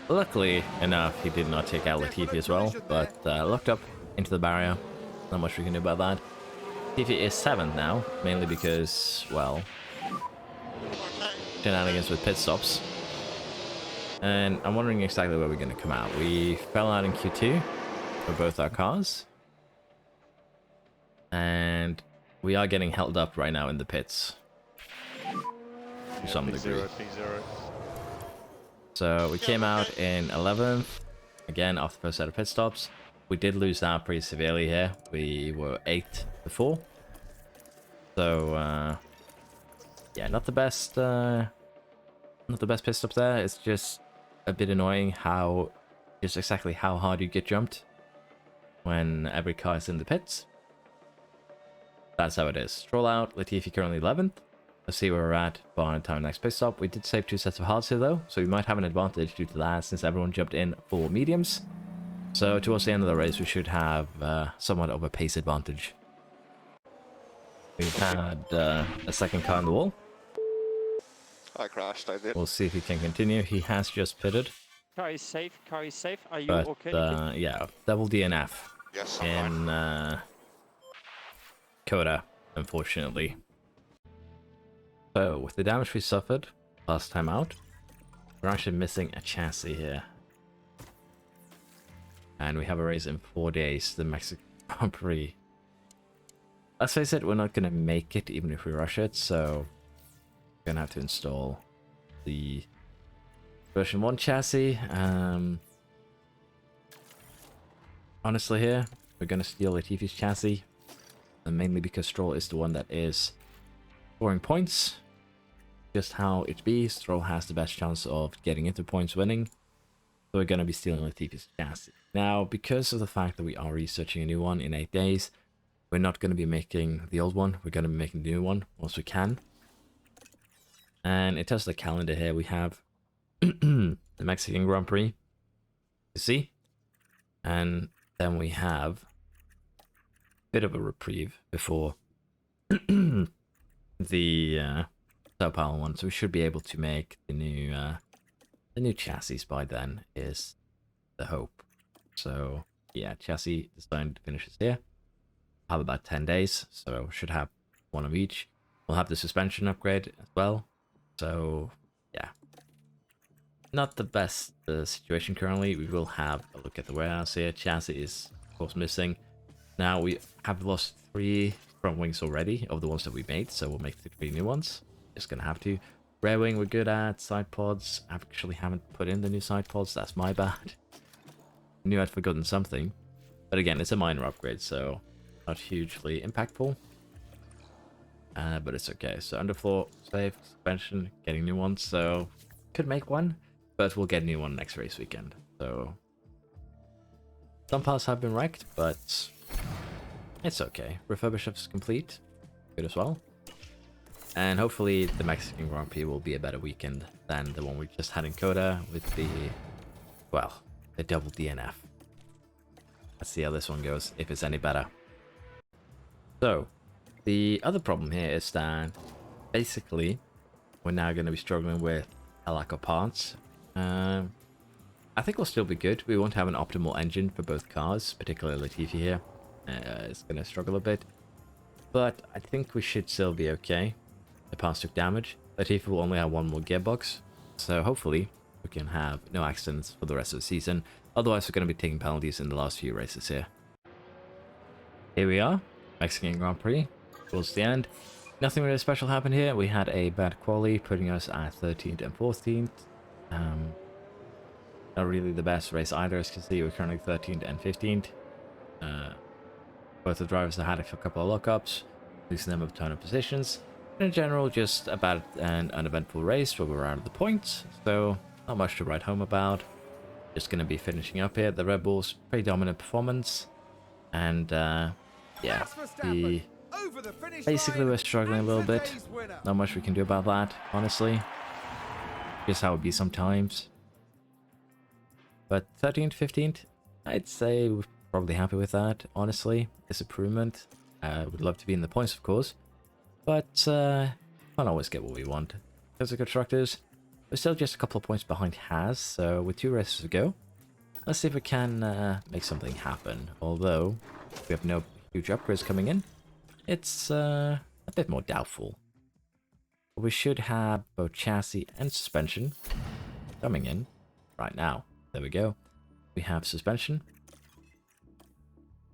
Luckily enough, he did not take out Latifi as well, but looked up into the barrier. Not much we can do about that. Latifi is 7th now, mainly because, well, shenanigans with pit stops. And I'm wondering exactly where we're going to come out. We fell out in Q2 for both our cars. And we are getting held up right now in the pits. To some degree. P0. So we came out in 11th, again after the first set of pit stops. We did lose out pretty severely here. We were 8th before. So yeah, not the best pit stop there. It's just a bit annoying how exactly how hard you get jumped when every car is in the pits. That's how it is. Stroll out, Latifi currently 11th. Let's see where we're at by the time next pit stop. We did save 2 sets of hards here though, so we might have an advantage due to that since everyone jumped in for mediums. So towards the end of the race, we should have somewhat of a pace advantage. We've had a second car on the wall. I crashed, I did. We'll see if he can continue. He has just pitted. Car is safe. Car is safe. Are you But okay? Nikki? yeah, double DNF Yes, I'm fine. in Coda, unfortunately. So, with the damage we suffered last time out, we're actually missing a chassis here. And we have a race in 4 days, the Mexican Grand Prix. Let's face it, we're not going to make it even if we rush it, so we're going to have to install the version 1 chassis. Honestly here, we're going to steal Latifi's chassis, and mainly because Stroll is the one that is scoring points. Just how it be, Stroll has the best chance of getting into points winning, so we're going to be stealing Latifi's chassis. Now, because of the fact that we are researching a new one in 8 days, we're not going to be making the old one, we're going to be making the new one once we can. And in terms of the calendar here, we have the Mexican Grand Prix, you see, and then we have a bit of a reprieve before the Sao Paulo one, so we should be able to make the new chassis by then, is the hope. So yeah, chassis design finishes here. Have about 10 days, so should have one of each. We'll have the suspension upgrade as well. So yeah, not the best situation currently. We will have a look at the warehouse here. Chassis is, of course, missing. Now we have lost 3 front wings already of the ones that we made, so we'll make the 3 new ones. Just gonna have to. Rear wing we're good at. Side pods, I actually haven't put in the new side pods. That's my bad. Knew I'd forgotten something. But again, it's a minor upgrade, so not hugely impactful. But it's okay. So underfloor, safe, suspension, getting new ones. So could make one, but we'll get a new one next race weekend. So some parts have been wrecked, but it's okay. Refurbish is complete. Good as well. And hopefully the Mexican Grand Prix will be a better weekend than the one we just had in Coda with the, well, the double DNF. Let's see how this one goes, if it's any better. So, the other problem here is that basically we're now going to be struggling with a lack of parts. I think we'll still be good. We won't have an optimal engine for both cars, particularly Latifi here. It's going to struggle a bit. But I think we should still be okay. The parts took damage. Latifi will only have 1 more gearbox. So hopefully we can have no accidents for the rest of the season. Otherwise we're going to be taking penalties in the last few races here. Here we are. Mexican Grand Prix. Towards the end. Nothing really special happened here. We had a bad quali, putting us at 13th and 14th. Not really the best race either, as you can see. We're currently 13th and 15th. Both the drivers have had a couple of lockups, losing them a ton of positions. In general, just a bad and uneventful race where we're out of the points, so not much to write home about. Just going to be finishing up here. The Red Bulls, pretty dominant performance, and yeah, basically we're struggling a little bit. Not much we can do about that, honestly. Just how it be sometimes. But 13th, 15th, I'd say we're probably happy with that, honestly. It's improvement. Would love to be in the points, of course. But can't always get what we want. As the constructors, we're still just a couple of points behind Haas, so with 2 races to go, let's see if we can make something happen. Although we have no huge upgrades coming in, it's a bit more doubtful. We should have both chassis and suspension coming in right now. There we go. We have suspension.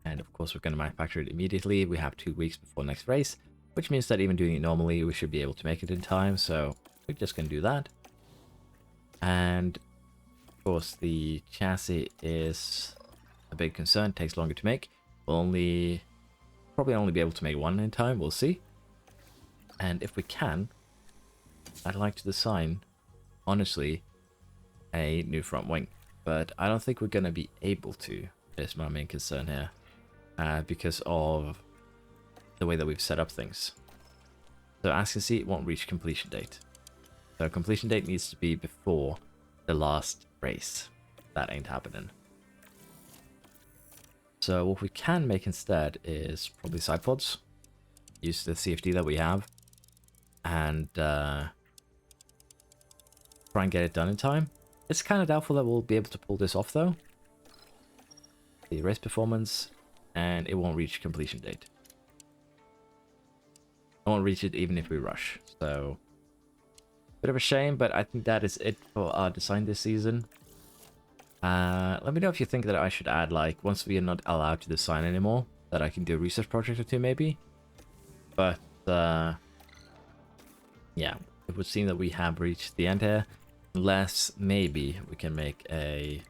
And of course we're going to manufacture it immediately. We have 2 weeks before next race, which means that even doing it normally, we should be able to make it in time. So we're just going to do that. And of course the chassis is a big concern. It takes longer to make. We'll probably only be able to make 1 in time. We'll see. And if we can, I'd like to design, honestly, a new front wing. But I don't think we're going to be able to. That's my main concern here. Because of the way that we've set up things. So as you can see, it won't reach completion date. So completion date needs to be before the last race. That ain't happening. So what we can make instead is probably Sidepods. Use the CFD that we have. And try and get it done in time. It's kind of doubtful that we'll be able to pull this off though. The race performance, and it won't reach completion date. I won't reach it even if we rush, so bit of a shame, but I think that is it for our design this season. Let me know if you think that I should add, like, once we are not allowed to design anymore, that I can do a research project or 2 maybe. But yeah, it would seem that we have reached the end here, unless maybe we can make a...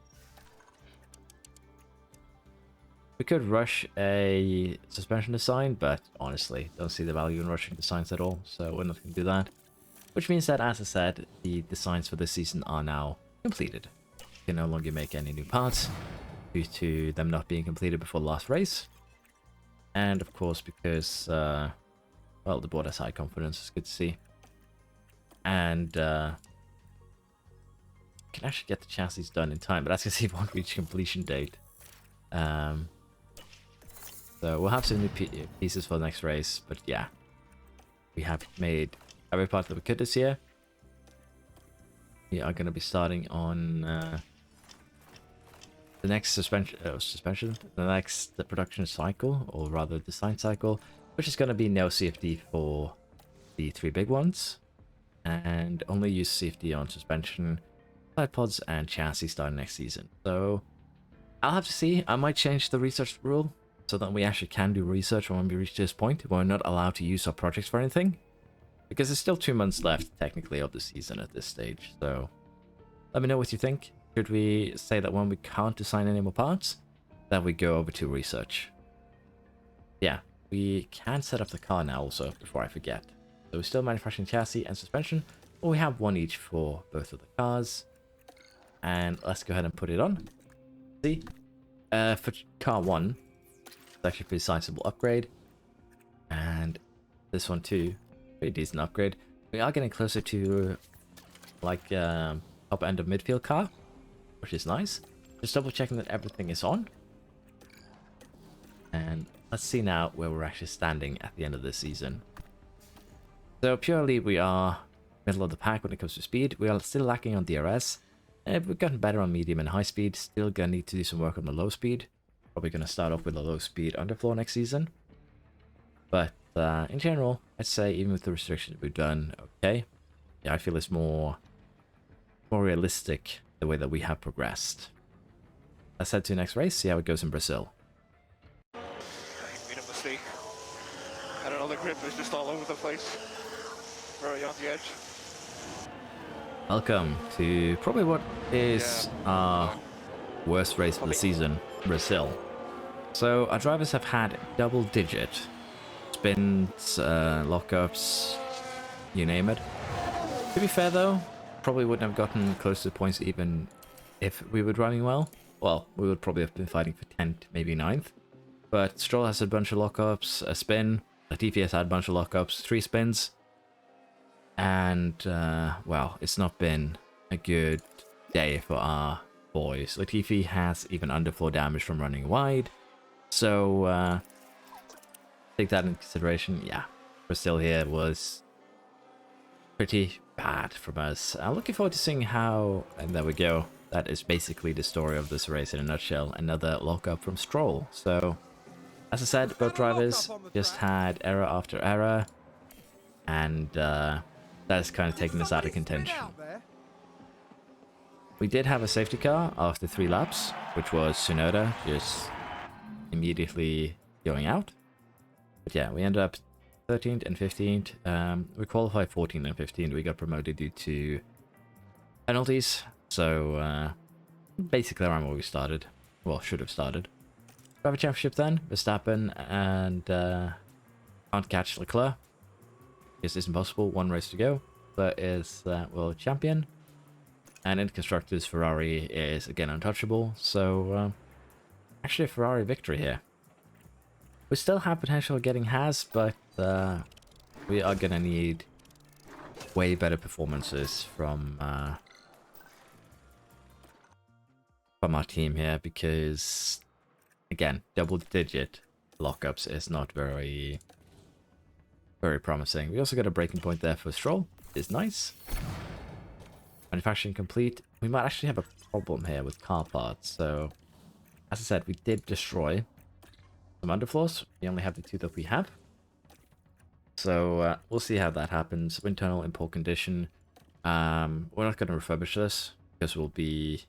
We could rush a suspension design, but honestly, don't see the value in rushing designs at all, so we're not going to do that. Which means that, as I said, the designs for this season are now completed. We can no longer make any new parts, due to them not being completed before the last race. And of course, because, well, the board has high confidence, it's good to see. And, can actually get the chassis done in time, but as you can see, it won't reach completion date. So we'll have some new pieces for the next race, but yeah, we have made every part that we could this year. We are going to be starting on the next the next production cycle, or rather design cycle, which is going to be no CFD for the 3 big ones, and only use CFD on suspension Sidepods and chassis starting next season. So I'll have to see. I might change the research rule so that we actually can do research when we reach this point. We're not allowed to use our projects for anything because there's still 2 months left technically of the season at this stage. So let me know what you think. Should we say that when we can't assign any more parts, that we go over to research? Yeah, we can set up the car now also before I forget. So we're still manufacturing chassis and suspension, but we have one each for both of the cars. And let's go ahead and put it on. See, for car 1, it's actually a pretty sizable upgrade. And this one too, pretty decent upgrade. We are getting closer to like top end of midfield car, which is nice. Just double checking that everything is on. And let's see now where we're actually standing at the end of this season. So purely we are middle of the pack when it comes to speed. We are still lacking on DRS. We've gotten better on medium and high speed. Still gonna need to do some work on the low speed. Probably gonna start off with a low speed underfloor next season. But in general, I'd say even with the restrictions we've done, okay. Yeah, I feel it's more realistic the way that we have progressed. Let's head to the next race, see how it goes in Brazil. I made a mistake. I don't know, the grip is just all over the place. Very on the edge. Welcome to probably what is our worst race of the season, Brazil. So our drivers have had double-digit spins, lockups, you name it. To be fair though, probably wouldn't have gotten close to the points even if we were driving well. Well, we would probably have been fighting for 10th, maybe 9th. But Stroll has a bunch of lockups, a spin. Latifi has had a bunch of lockups, 3 spins. And, well, it's not been a good day for our boys. Latifi has even underfloor damage from running wide. So, take that into consideration. Yeah, Brazil here was pretty bad from us. I'm looking forward to seeing how... And there we go. That is basically the story of this race in a nutshell. Another lockup from Stroll. So, as I said, both drivers just had error after error. And, that's kind of taken us out of contention. We did have a safety car after 3 laps, which was Tsunoda just immediately going out. But yeah, we ended up 13th and 15th. We qualified 14th and 15th. We got promoted due to penalties. So basically around where we started. Well, should have started. Driver Championship then. Verstappen and can't catch Leclerc. This isn't possible. 1 race to go. But is world champion. And in constructors, Ferrari is again untouchable. So actually a Ferrari victory here. We still have potential of getting Haas, but we are gonna need way better performances from our team here, because again, double-digit lockups is not very promising. We also got a breaking point there for Stroll. It's nice. Manufacturing complete. We might actually have a problem here with car parts. So, as I said, we did destroy some underfloors. We only have the 2 that we have. So, we'll see how that happens. Wind tunnel in poor condition. We're not going to refurbish this because we'll be...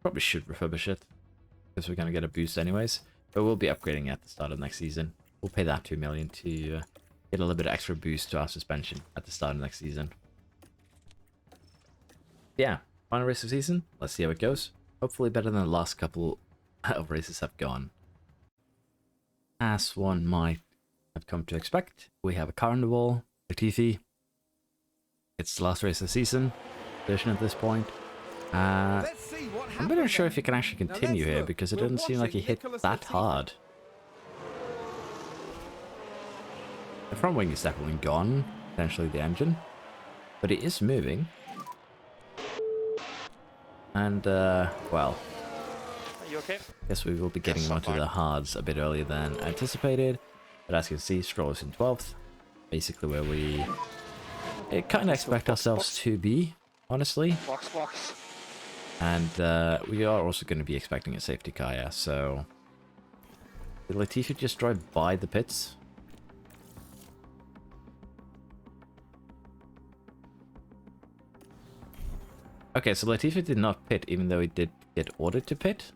Probably should refurbish it because we're going to get a boost anyways. But we'll be upgrading at the start of next season. We'll pay that 2 million to get a little bit of extra boost to our suspension at the start of next season. Yeah, final race of the season. Let's see how it goes. Hopefully better than the last couple of races have gone. As one might have come to expect, we have a car on the wall, Latifi. It's the last race of the season, version at this point. I'm not even sure if he can actually continue here because it doesn't seem like he hit that hard. The front wing is definitely gone, potentially the engine, but it is moving. And, well, Are you okay? guess we will be getting onto the hards a bit earlier than anticipated. But as you can see, Stroll is in 12th, basically where we kind of expect ourselves to be, honestly. Box. And we are also going to be expecting a safety car, yeah, so... Did Latifi just drive by the pits? Okay, so Latifi did not pit, even though he did get ordered to pit.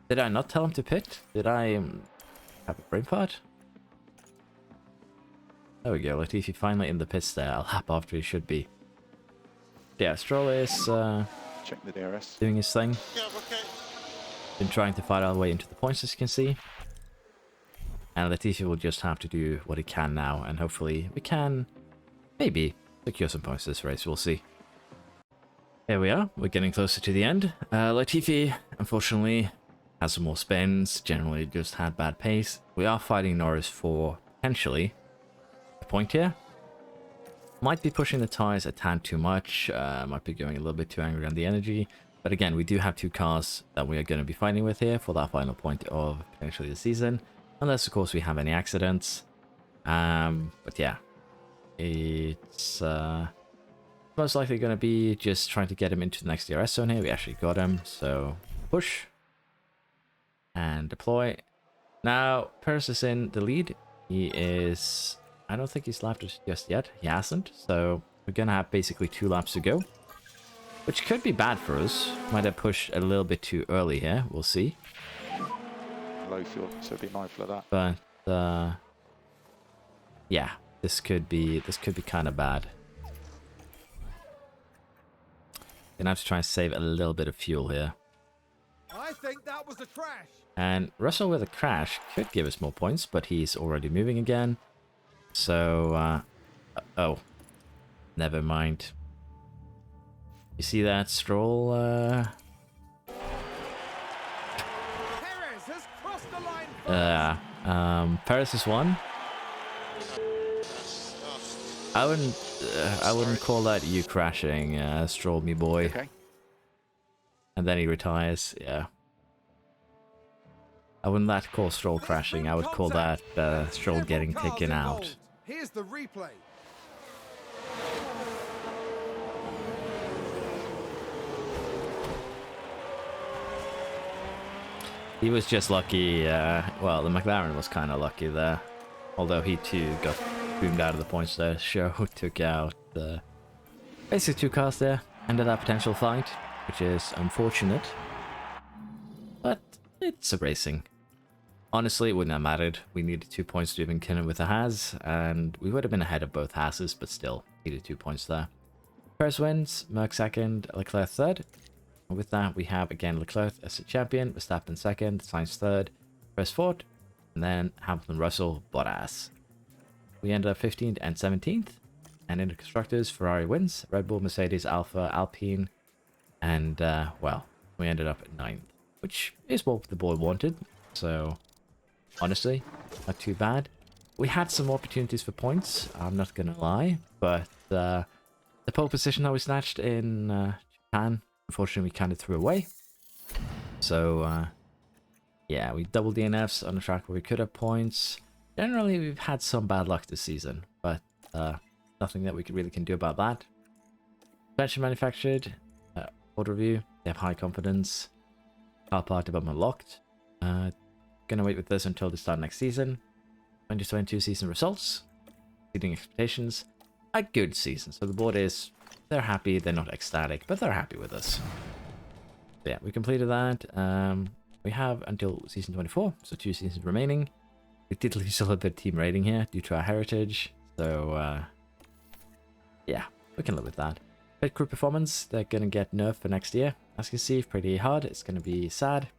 Did I not tell him to pit? Did I have a brain fart? There we go, Latifi finally in the pits there, a lap after he should be. Yeah, Stroll is Check the DRS. doing his thing. Yeah, okay. Been trying to fight our way into the points, as you can see. And Latifi will just have to do what he can now, and hopefully we can maybe secure some points this race, we'll see. Here we are, we're getting closer to the end. Latifi, unfortunately, has some more spins, generally just had bad pace. We are fighting Norris for, potentially, a point here. Might be pushing the tires a tad too much, might be going a little bit too angry on the energy. But again, we do have two cars that we are going to be fighting with here for that final point of potentially the season. Unless, of course, we have any accidents. But yeah, it's most likely going to be just trying to get him into the next DRS zone here. We actually got him, so push. And deploy. Now, Perez is in the lead. He is... I don't think he's lapped us just yet. He hasn't, so we're going to have basically 2 laps to go. Which could be bad for us. Might have pushed a little bit too early here. We'll see. Low fuel, so be mindful of that. But yeah, this could be kind of bad. Gonna have to try and save a little bit of fuel here. I think that was a crash. And Russell with a crash could give us more points, but he's already moving again. So oh, never mind. You see that Stroll? Perez has crossed the line first. Perez has won. I wouldn't call that you crashing, Stroll, me boy. Okay. And then he retires. Yeah. I wouldn't that call Stroll crashing. I would call that Stroll getting taken out. Here's the replay. He was just lucky. Well, the McLaren was kind of lucky there. Although he too got boomed out of the points there. Show took out basically 2 cars there. Ended that potential fight, which is unfortunate. But it's a racing. Honestly, it wouldn't have mattered. We needed 2 points to even kill him with a Haas, and we would have been ahead of both Haases, but still needed 2 points there. Perez wins, Merck second, Leclerc third. And with that, we have again Leclerc as the champion, Verstappen second, Sainz third, Perez fourth, and then Hamilton, Russell, Bottas. We ended up 15th and 17th, and in the constructors, Ferrari wins, Red Bull, Mercedes, Alfa, Alpine, and well, we ended up at 9th, which is what the board wanted. So honestly, not too bad. We had some opportunities for points, I'm not gonna lie, but the pole position that we snatched in Japan, unfortunately, we kind of threw away. So yeah, we doubled DNFs on the track where we could have points. Generally, we've had some bad luck this season, but nothing that we really can do about that. Suspension manufactured, order review, they have high confidence. Car part development locked. Gonna wait with this until the start next season. 2022 season results. Exceeding expectations. A good season. So the board is, they're happy. They're not ecstatic, but they're happy with us. So yeah, we completed that. We have until season 24, so 2 seasons remaining. We did lose a little bit of team rating here due to our heritage. So yeah, we can live with that. Pit crew performance, they're gonna get nerfed for next year. As you can see, pretty hard. It's gonna be sad.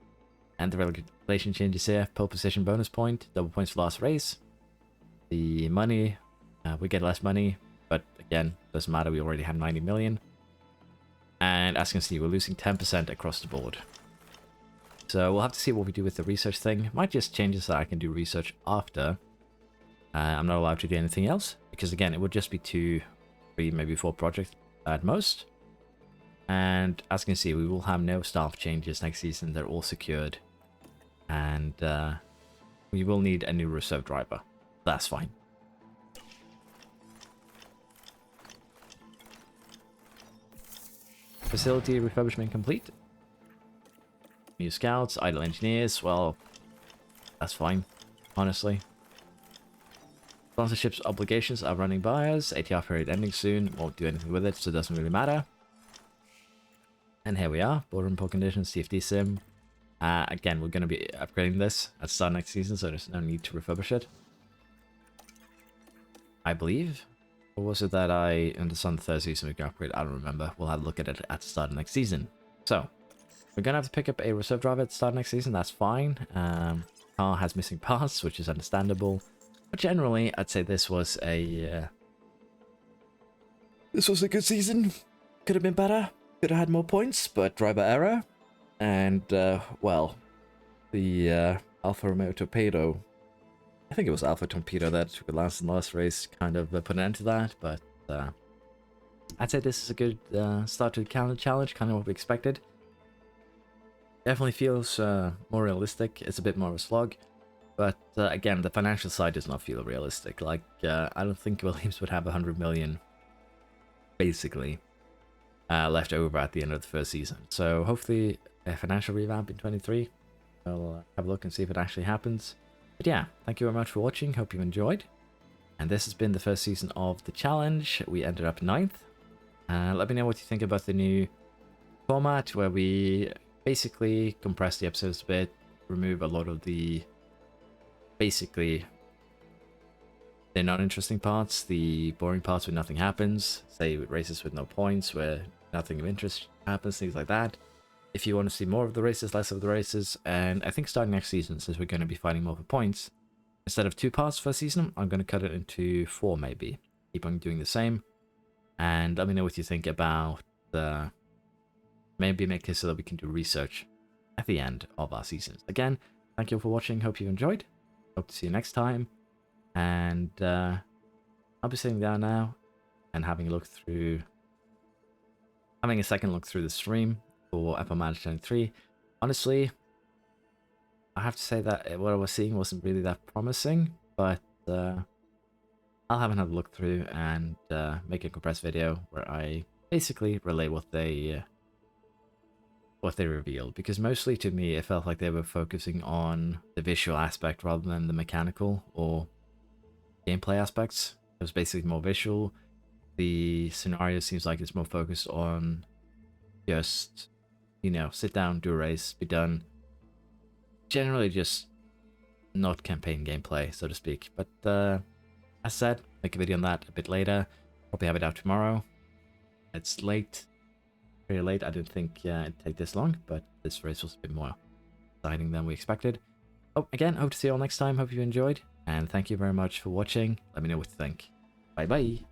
And the regulation changes here. Pole position bonus point, double points for last race. The money, we get less money, but again, doesn't matter. We already have 90 million. And as you can see, we're losing 10% across the board. So we'll have to see what we do with the research thing. Might just change it so I can do research after. I'm not allowed to do anything else, because again, it would just be 2, 3, maybe 4 projects at most. And as you can see, we will have no staff changes next season. They're all secured. And we will need a new reserve driver. That's fine. Facility refurbishment complete. New scouts, idle engineers. Well, that's fine, honestly. Sponsorships obligations are running by us. ATR period ending soon. Won't do anything with it, so it doesn't really matter. And here we are. Border and pole conditions, CFD sim. Again, we're going to be upgrading this at the start of next season, so there's no need to refurbish it. I believe. Or was it that I understand the third season we can upgrade? I don't remember. We'll have a look at it at the start of next season. So, we're going to have to pick up a reserve driver at the start of next season. That's fine. Car has missing parts, which is understandable. But generally, I'd say this was a... this was a good season. Could have been better. Could have had more points, but driver error. And, well, the Alfa Romeo Torpedo... I think it was Alpha Torpedo that took the last race, kind of put an end to that, but I'd say this is a good start to the calendar challenge, kind of what we expected. Definitely feels more realistic. It's a bit more of a slog, but again, the financial side does not feel realistic. Like, I don't think Williams would have 100 million, basically, left over at the end of the first season. So hopefully a financial revamp in 23. I'll have a look and see if it actually happens. But yeah, thank you very much for watching. Hope you enjoyed. And this has been the first season of the challenge. We ended up 9th. Let me know what you think about the new format, where we basically compress the episodes a bit, remove a lot of the basically the non-interesting parts, the boring parts where nothing happens, say races with no points where nothing of interest happens, things like that. If you want to see more of the races, less of the races, and I think starting next season, since we're going to be fighting more for points, instead of 2 parts for a season, I'm going to cut it into 4 maybe. Keep on doing the same, and let me know what you think about maybe make it so that we can do research at the end of our seasons. Again, thank you all for watching. Hope you enjoyed. Hope to see you next time, and I'll be sitting down now and having a second look through the stream for F1 Manager 23. Honestly, I have to say that what I was seeing wasn't really that promising, but I'll have another look through and make a compressed video where I basically relay what they revealed, because mostly to me it felt like they were focusing on the visual aspect rather than the mechanical or gameplay aspects. It was basically more visual. The scenario seems like it's more focused on just, you know, sit down, do a race, be done. Generally just not campaign gameplay, so to speak. But as said, make a video on that a bit later. Probably have it out tomorrow. It's late. Very late. I didn't think it'd take this long, but this race was a bit more exciting than we expected. Oh, again, hope to see you all next time. Hope you enjoyed, and thank you very much for watching. Let me know what you think. Bye bye.